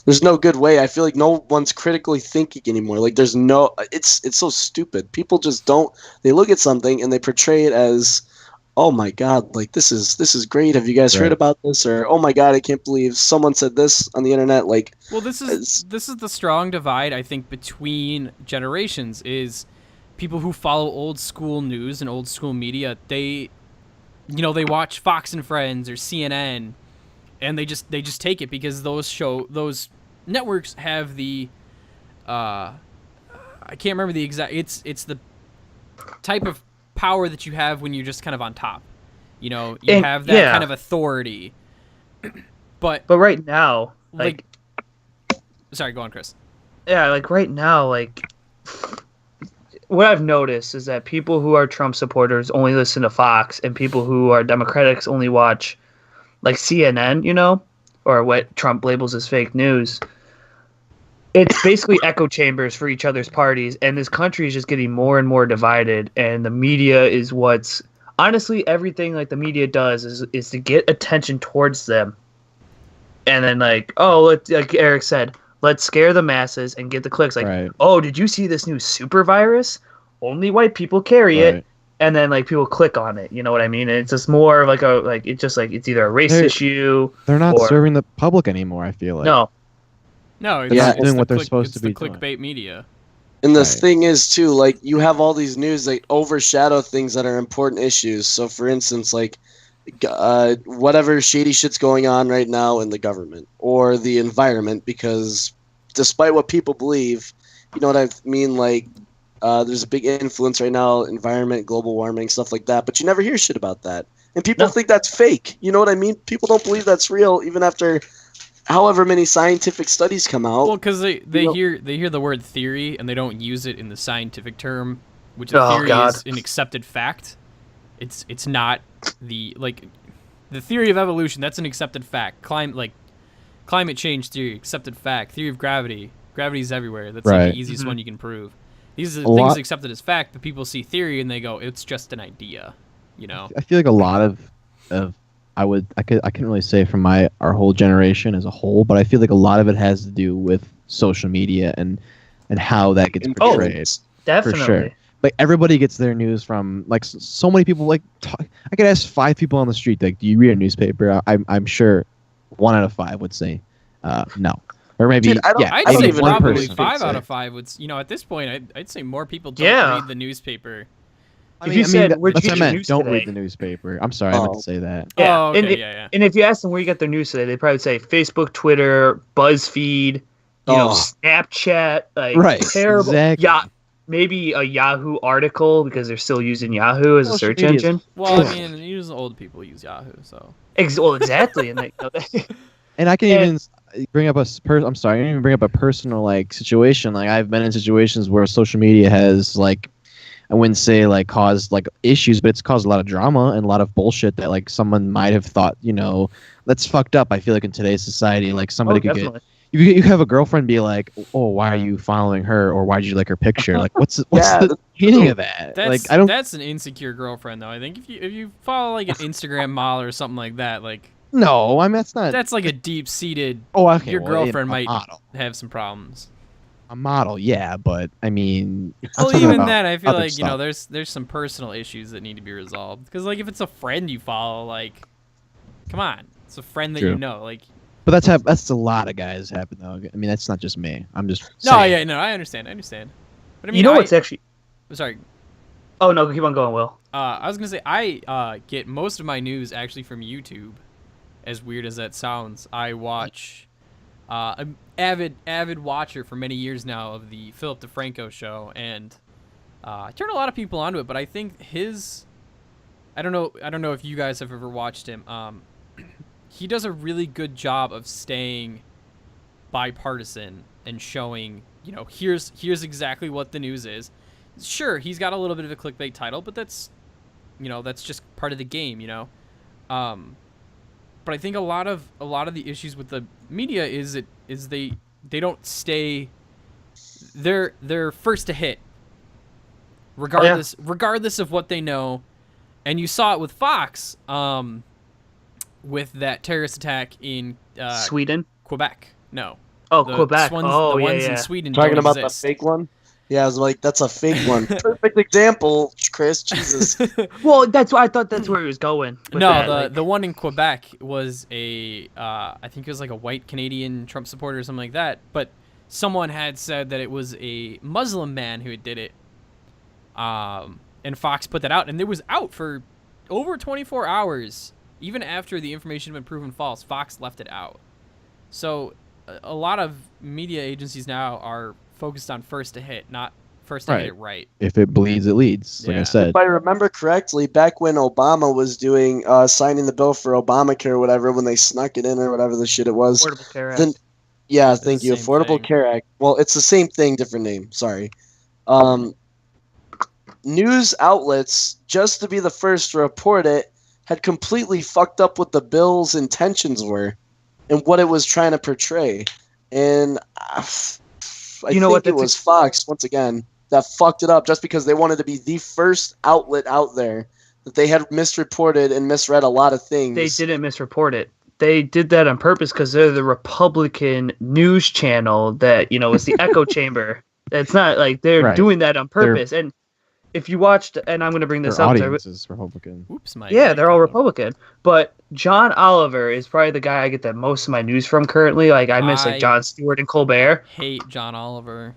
there's no good way. I feel like no one's critically thinking anymore. Like, there's no. It's so stupid. People just don't. They look at something and they portray it as, oh my god, like, this is great. Have you guys heard about this? Or, oh my god, I can't believe someone said this on the internet. Like, well, this is the strong divide, I think, between generations. Is people who follow old school news and old school media, they watch Fox and Friends or CNN, and they just take it because those networks have the I can't remember the exact. It's the type of power that you have when you're just kind of on top. You have that kind of authority. But right now, like, sorry, go on, Chris. Yeah, like right now, like, what I've noticed is that people who are Trump supporters only listen to Fox, and people who are Democrats only watch like CNN, or what Trump labels as fake news, it's basically echo chambers for each other's parties, and this country is just getting more and more divided, and the media is what's honestly everything like the media does is to get attention towards them. And then like Eric said, let's scare the masses and get the clicks. Like, Right. oh, did you see this new super virus? Only white people carry it. Right. And then like people click on it. You know what I mean? And it's just more of it's either a race issue. They're not or, serving the public anymore, I feel like. No. No, it's, They're not it's doing the what they're click- supposed it's to the be doing. clickbait media. And the Right. thing is too, like you have all these news that overshadow things that are important issues. So for instance, like whatever shady shit's going on right now in the government or the environment, because despite what people believe, you know what I mean? Like there's a big influence right now, environment, global warming, stuff like that. But you never hear shit about that. And people think that's fake. You know what I mean? People don't believe that's real even after however many scientific studies come out. Well, because they hear the word theory and they don't use it in the scientific term, which a theory is an accepted fact. It's not the theory of evolution. That's an accepted fact. Climate change theory, accepted fact. Theory of gravity. Gravity's everywhere. That's like the easiest one you can prove. These are the things accepted as fact, but people see theory and they go, it's just an idea. You know. I feel like a lot of I couldn't really say from our whole generation as a whole, but I feel like a lot of it has to do with social media and how that gets portrayed. Definitely. For sure. Like everybody gets their news from like so many people. Like I could ask 5 people on the street, like, do you read a newspaper? I'm sure 1 out of 5 would say no, or maybe Dude, I'd maybe say one probably person 5 would out say. of 5 would. At this point, I'd say more people don't read the newspaper. If you said, where'd you that's what get I your meant. news Don't today? read the newspaper. I'm sorry, I meant to say that. Yeah. Oh, okay, And if you ask them where you get their news today, they probably say Facebook, Twitter, BuzzFeed, Snapchat, like Right, terrible. exactly. Yeah, maybe a Yahoo article because they're still using Yahoo as a Social search media is- engine. Well, I mean, usually old people use Yahoo, so. Well, exactly, and And I can even bring up I'm sorry, I can even bring up a personal like situation. Like I've been in situations where social media has like, I wouldn't say like caused like issues, but it's caused a lot of drama and a lot of bullshit that like someone might have thought, that's fucked up. I feel like in today's society, like somebody could definitely. get you have a girlfriend be like, oh, why are you following her, or why did you like her picture? Like what's the meaning of that? That's, like I don't. That's an insecure girlfriend, though. I think if you follow like an Instagram model or something like that, like No, I mean that's not. that's like a deep-seated. Oh, okay. Your girlfriend a might model. have some problems. A model, yeah, but I mean, I'm Well, talking even about then, I feel other like stuff. there's some personal issues that need to be resolved. Because like if it's a friend you follow, like, come on, it's a friend that you True. know, like. But that's a lot of guys happen though. I mean, that's not just me. I'm just No, saying. I understand. But I mean, what's actually? sorry. Oh no, keep on going, Will. I was gonna say I get most of my news actually from YouTube. As weird as that sounds, I watch. I'm avid watcher for many years now of the Philip DeFranco show, and I turn a lot of people onto it. But I think I don't know if you guys have ever watched him. He does a really good job of staying bipartisan and showing, here's exactly what the news is. Sure, he's got a little bit of a clickbait title, but that's just part of the game, But I think a lot of the issues with the media is they don't stay. They're first to hit, regardless of what they know, and you saw it with Fox, with that terrorist attack in Sweden. Quebec. No. Oh, The Quebec. Ones, Oh, the yeah, ones yeah. in Sweden Talking don't about exist. the fake one? Yeah, I was like, that's a fake one. Perfect example, Chris. Jesus. Well, that's why I thought that's where he was going. With No, that, the one in Quebec was I think it was like a white Canadian Trump supporter or something like that. But someone had said that it was a Muslim man who did it. And Fox put that out, and it was out for over 24 hours. Even after the information had been proven false, Fox left it out. So a lot of media agencies now are focused on first to hit, not first to hit it right. If it bleeds, it leads. Like I Yeah. said. If I remember correctly, back when Obama was doing signing the bill for Obamacare or whatever, when they snuck it in or whatever the shit it was. Affordable Care Act. Then, yeah, It's thank the you. same Affordable thing. Care Act. Well, it's the same thing, different name. Sorry. News outlets, just to be the first to report it, had completely fucked up what the bill's intentions were and what it was trying to portray. And I think it was Fox, once again, that fucked it up just because they wanted to be the first outlet out there that they had misreported and misread a lot of things. They didn't misreport it. They did that on purpose because they're the Republican news channel that, is the echo chamber. It's not like they're doing that on purpose. And if you watched, and I'm going to bring this their up. audience is Republican. Oops, they're all Republican. But John Oliver is probably the guy I get that most of my news from currently. Like, I miss Jon Stewart and Colbert. Hate John Oliver.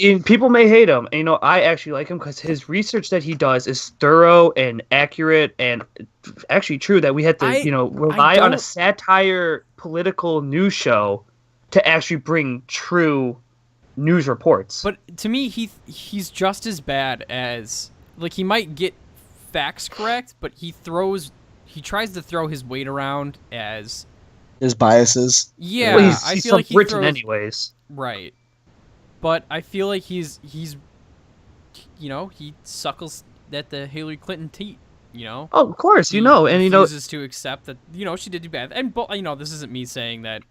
And people may hate him. And, I actually like him because his research that he does is thorough and accurate and actually true that we had to, rely on a satire political news show to actually bring true news reports. But to me, he's just as bad as, like, he might get facts correct, but he tries to throw his weight around as his biases. Yeah, well, he's I feel like he written throws, anyways. Right. But I feel like he's he suckles at the Hillary Clinton teat. Oh, of course, he refuses to accept that she did do bad. And this isn't me saying that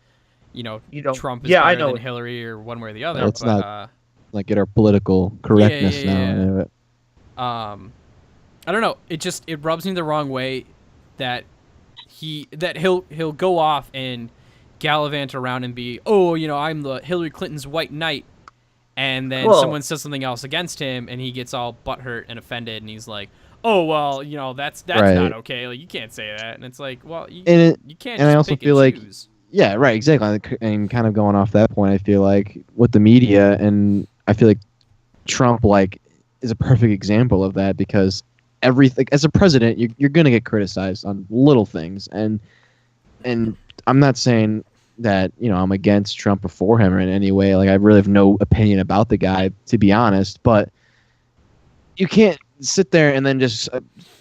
Trump is better than Hillary or one way or the other. Let's not get our political correctness now. I don't know. It rubs me the wrong way that he'll go off and gallivant around and be, I'm the Hillary Clinton's white knight, and then someone says something else against him, and he gets all butthurt and offended, and he's like, oh well, that's not okay. Like, you can't say that, and it's like, well, you can't. And I also feel like. Yeah, right, exactly. And kind of going off that point, I feel like with the media, and I feel like Trump is a perfect example of that because everything as a president, you're gonna get criticized on little things, and I'm not saying that I'm against Trump or for him or in any way. Like, I really have no opinion about the guy, to be honest, but you can't sit there and then just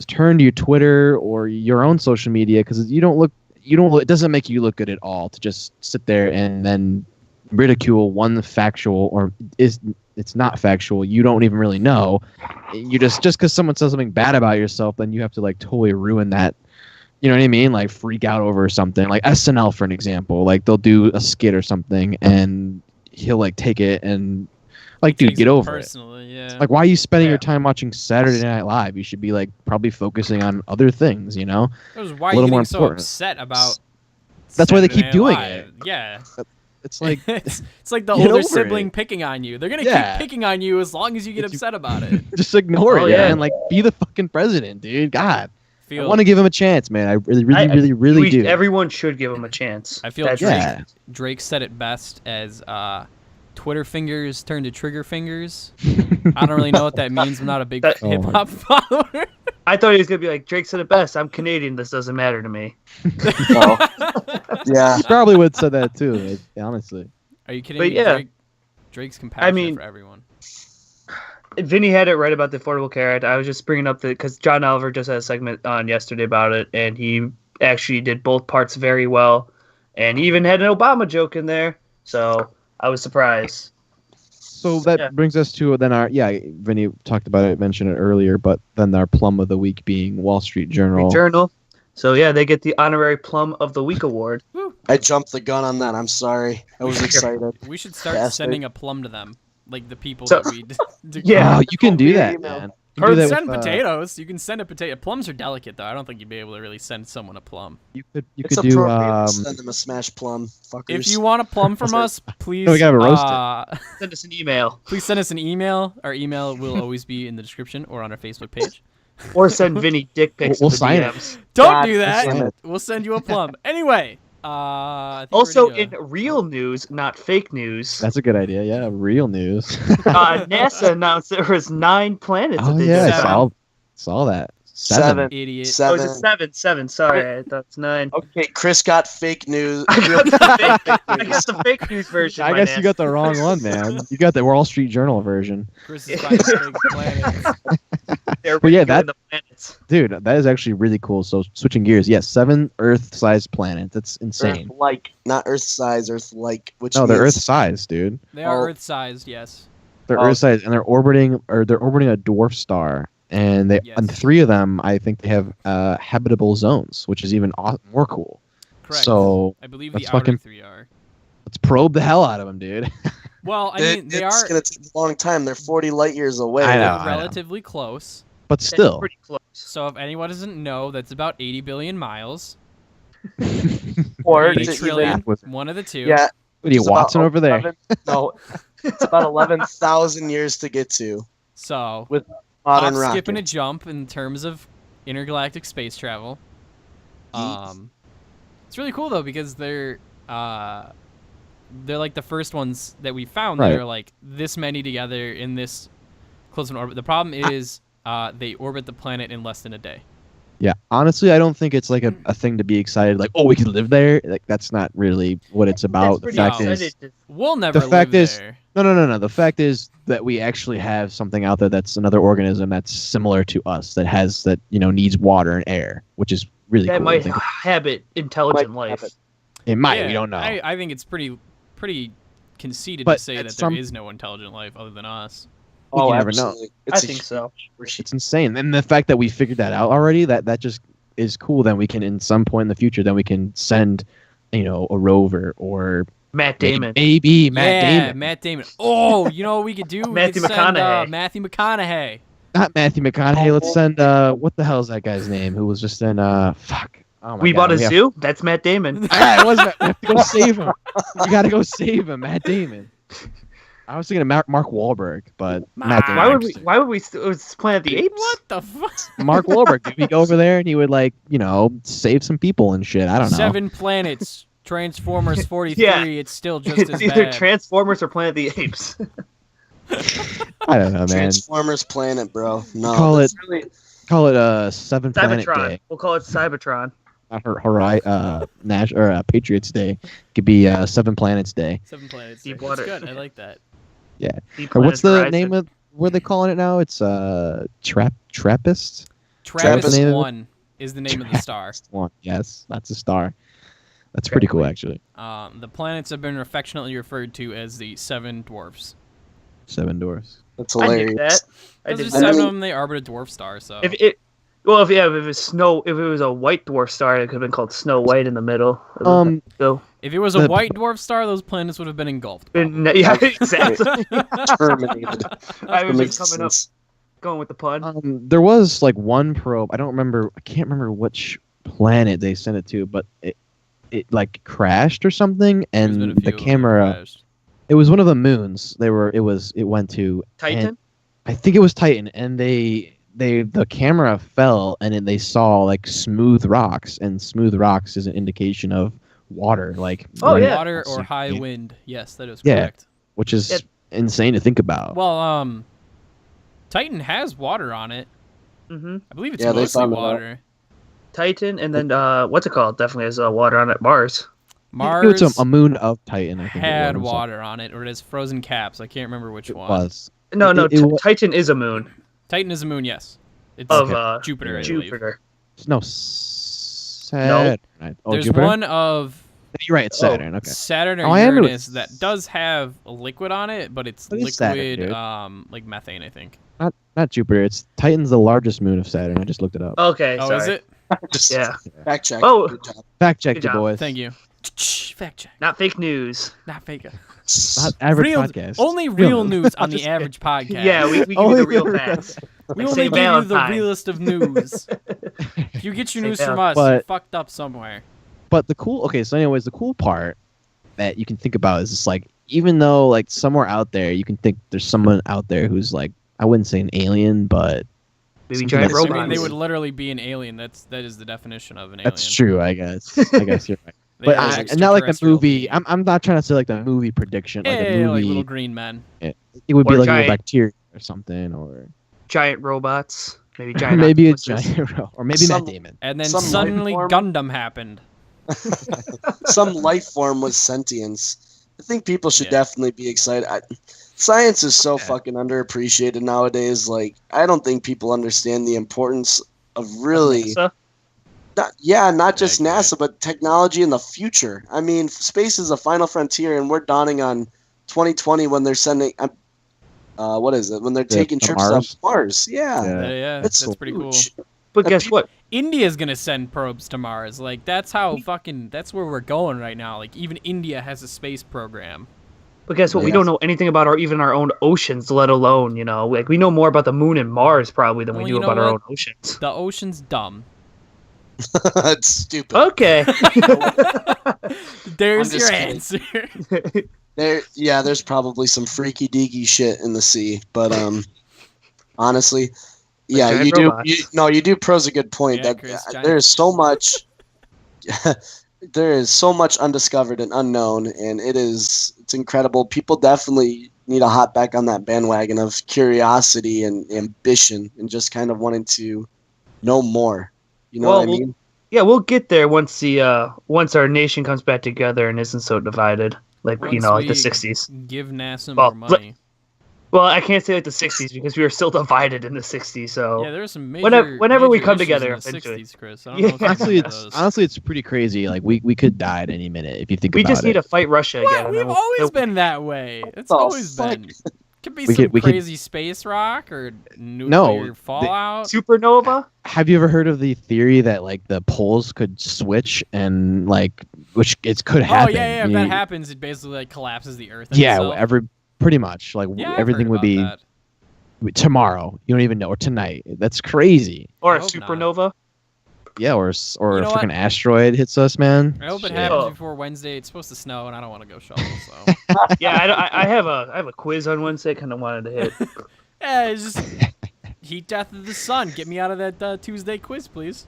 turn to your Twitter or your own social media because it doesn't make you look good at all to just sit there and then ridicule one factual or it's not factual. You don't even really know. You just because someone says something bad about yourself, then you have to totally ruin that. You know what I mean? Like, freak out over something. Like SNL, for an example. Like, they'll do a skit or something, and he'll take it and dude, get over it. Yeah. Like, why are you spending your time watching Saturday Night Live? You should be probably focusing on other things, Why are you getting so upset about? That's why they keep doing it. Yeah. It's like it's like the older sibling picking on you. They're gonna keep picking on you as long as you get upset about it. Just ignore it, and be the fucking president, dude. God, I want to give him a chance, man. I really do. Everyone should give him a chance. I feel Drake said it best as Twitter fingers turn to trigger fingers. I don't really know what that means. I'm not a big hip hop follower. I thought he was gonna be like, Drake said it best. I'm Canadian. This doesn't matter to me. Yeah, he probably would have said that too. Honestly. Are you kidding me? Yeah. Drake's compassionate for everyone. Vinny had it right about the Affordable Care Act. I was just bringing up because John Oliver just had a segment on yesterday about it, and he actually did both parts very well, and he even had an Obama joke in there. So I was surprised. So that brings us to then Vinny talked about it, mentioned it earlier, but then our plum of the week being Wall Street Journal. So they get the honorary plum of the week award. I jumped the gun on that. I'm sorry. I was excited. We should start sending a plum to them, like the people that we. Oh, you can do that, man. Or send potatoes. You can send a potato. Plums are delicate, though. I don't think you'd be able to really send someone a plum. You could do. Send them a smashed plum, fuckers. If you want a plum from us, please. We gotta roast it. Send us an email. Please send us an email. Our email will always be in the description or on our Facebook page. Or send Vinny dick pics. We'll to the sign DMs. Don't do that. We'll send you a plum. Anyway. Also, in real news, not fake news. That's a good idea. Yeah, real news. NASA announced there was 9 planets. Oh yeah, I saw that. 7. Idiot. 7. Oh, it's 7. Sorry, I thought it's 9. Okay, Chris got fake news. I got the fake news version. I guess you got the wrong one, man. You got the Wall Street Journal version. Chris is finding fake planets. But yeah, dude, that is actually really cool. So switching gears, 7 Earth-sized planets. That's insane. Earth-like, not Earth-size, Earth-like. They're Earth-sized, dude. They are Earth-sized, yes. They're Earth-sized, and they're orbiting a dwarf star. and Yes. on 3 of them, I think they have habitable zones, which is even more cool. Correct. So I believe let's the outer fucking- 3 are. let's probe the hell out of them, dude. Well, I mean, they It's are gonna take a long time. They're 40 light years away. I know. they're relatively close. But That's still, pretty close. So if anyone doesn't know, that's about 80 billion miles. Or 80 is it trillion, even- one of the two. Yeah, what are you, it's about Watson over there? 11 No, it's about 11,000 years to get to So modern hop, skip, and a rockets. jump in terms of intergalactic space travel. It's really cool though because they're like the first ones that we found that Right. are like this many together in this close an orbit. The problem is they orbit the planet in less than a day. Yeah, honestly, I don't think it's like a thing to be excited. Like, oh, we could live there. Like, that's not really what it's about. The That's fact pretty is, excited. We'll never The fact live is- there. no. The fact is that we actually have something out there that's another organism that's similar to us that has that needs water and air, which is really That cool. might to think. habit intelligent Might life. habit. It might. Yeah, We don't know. I think it's pretty conceited But to say at that there some- is no intelligent life other than us. You never know. absolutely. I It's a think so. huge- It's insane, and the fact that we figured that out already, that just is cool. Then we can, in some point in the future, then we can send, a rover or Matt Damon. maybe Matt yeah, Damon, Matt Damon. Oh, you know what we could do? We Matthew could send, McConaughey. Matthew McConaughey. not Matthew McConaughey. Let's send what the hell is that guy's name? Who was just in fuck. Oh my We God, bought a have- zoo. That's Matt Damon. Yeah, it was. We have to go save him. We gotta go save him, Matt Damon. I was thinking of Mark Wahlberg, but Matt Damon. Why would we? It was Planet of the Apes. What the fuck? Mark Wahlberg? Did he go over there and he would save some people and shit? I don't know. 7 planets. Transformers 43. Yeah. It's still just It's as either bad. Transformers or Planet of the Apes. I don't know, man. Transformers Planet, bro. No, Call that's it- really Call it 7 Planet Cybertron. Day. We'll call it Cybertron. Not Patriots Day. It could be 7 Planets Day. 7 planets. Deep That's water. good. I like that. Deep Or what's the Planet name Horizon. of what are they calling it now? It's Trappist. Travis Travis. 1 is the name of the star. One. Yes, that's a star. That's pretty cool, actually. The planets have been affectionately referred to as the 7 dwarfs. 7 doors. that's I hilarious. did that. I Because did there's that. 7 mean- of them, they orbit a dwarf star, so... If it was if it was a white dwarf star, it could have been called Snow White in the middle. So, If it was a the- white dwarf star, those planets would have been engulfed. yeah, exactly. Terminated. I was Makes just coming up, sense. going with the pun. There was like one probe. I can't remember which planet they sent it to, but it like crashed or something, There's been a and few the of them camera. crashed. It was one of the moons. It went to. Titan. and I think it was Titan, and the camera fell, and then they saw like smooth rocks, and smooth rocks is an indication of water, like Oh, running yeah. Water across or the- high wind. Yes, that is Yeah. correct. which is Yeah. insane to think about. Well, Titan has water on it. hmm I believe it's Yeah, they mostly found it out. water. Titan, and then what's it called? Definitely has water on it. Mars. Mars It's a moon of Titan. I think had it was. water on it, or it has frozen caps. I can't remember which It one. was. No, It- Titan is a moon Titan is a moon, yes. It's of Jupiter, I believe. Jupiter. No, Saturn. Oh, There's Jupiter? one of You're right. It's Oh. Saturn. Okay. Saturn or Oh, I am doing- Uranus that does have a liquid on it, but it's What liquid, is Saturn, dude? like methane, I think. Not Jupiter. It's Titan's the largest moon of Saturn. I just looked it up. Okay, Oh, sorry. is it? Just Yeah, fact check. Oh. Good job. Fact check, Good you job. boys. Thank you. Fact check. not fake news. Not fake. Not average Real, podcast. only real news on the average podcast. Yeah, we give you Only the real the- facts. we like only St. give you the Valentine. realest of news. If you get your St. news from us, But- you're fucked up somewhere. But the cool. Okay, so anyways, the cool part that you can think about is just like, even though like somewhere out there you can think there's someone out there who's like, I wouldn't say an alien, but Maybe Something giant that's- I mean, robots. they would literally be an alien. That is the definition of an alien. that's true. I guess. I guess you're right. They But are and not like the extraterrestrial movie. beings. I'm not trying to say like the movie prediction. Like Yeah, a like movie. little green men. It would be Or like a giant- little bacteria or something, or giant robots. Maybe giant. maybe a octopuses. giant, or maybe Some- Matt Damon. And then Some life suddenly form. Gundam happened. Some life form with sentience. I think people should Yeah. definitely be excited. Science is so Yeah. fucking underappreciated nowadays. Like, I don't think people understand the importance of really, NASA? not just I agree. NASA, but technology in the future. I mean, space is a final frontier, and we're dawning on 2020 when they're sending. what is it? When they're The- taking to trips Mars? to Mars. Yeah. Yeah, That's that's pretty cool. huge. But guess what? India's gonna send probes to Mars. Like that's how that's where we're going right now. Like even India has a space program. But guess what? We Yes. don't know anything about even our own oceans, let alone, like we know more about the moon and Mars probably than we Well, do you know about our what? own oceans. The ocean's dumb. It's stupid. Okay. There's I'm your just answer. There's probably some freaky deaky shit in the sea, but honestly, yeah, giant you do. robots. You do pros a good point Yeah, that Chris, giant- there is so much. There is so much undiscovered and unknown, and it's incredible. People definitely need to hop back on that bandwagon of curiosity and ambition, and just kind of wanting to know more. You know what I mean? Yeah, we'll get there once once our nation comes back together and isn't so divided, like Once like the we '60s. Give NASA Well, more money. Well, I can't say like the '60s because we were still divided in the '60s. So Yeah, there were some major. whenever we major come issues together in the eventually. 60s, Chris. I don't Yeah. know if you remember Honestly, those. it's pretty crazy. Like we could die at any minute if you think we about just need it. to fight Russia again. What? and We've then always been that way. It's the always fuck? been. Could be We some could- we could- crazy space rock or nuclear fallout. supernova. Have you ever heard of the theory that like the poles could switch and like which it could Oh happen? yeah. If You- that happens, it basically like collapses the Earth. Yeah, itself. pretty much like Yeah, I've everything heard would about be that. tomorrow. You don't even know, or tonight. That's crazy. Or I a hope not. supernova. Yeah, or You a know what? freaking asteroid hits us, man. I hope it Shit. happens Oh. before Wednesday. It's supposed to snow, and I don't want to go shovel. So Yeah, I have a quiz on Wednesday. Kind of wanted to hit. yeah, it's just heat death of the sun. Get me out of that Tuesday quiz, please.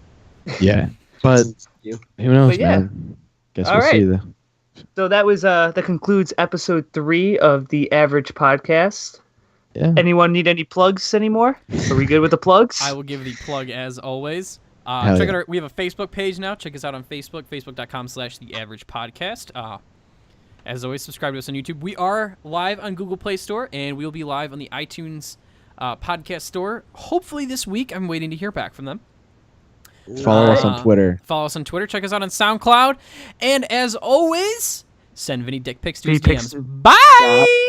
Yeah, but You. who knows, But yeah. man? Guess All we'll see. right. So that concludes episode 3 of the Average Podcast. Yeah. Anyone need any plugs anymore? Are we good with the plugs? I will give the plug as always. Hell Check yeah. out we have a Facebook page now. Check us out on Facebook, facebook.com/theaveragepodcast. As always, subscribe to us on YouTube. We are live on Google Play Store, and we'll be live on the iTunes podcast store. Hopefully this week. I'm waiting to hear back from them. Follow us Uh, on Twitter. Follow us on Twitter. Check us out on SoundCloud. And as always, send Vinny dick pics to his Vinny pics. DMs. Bye!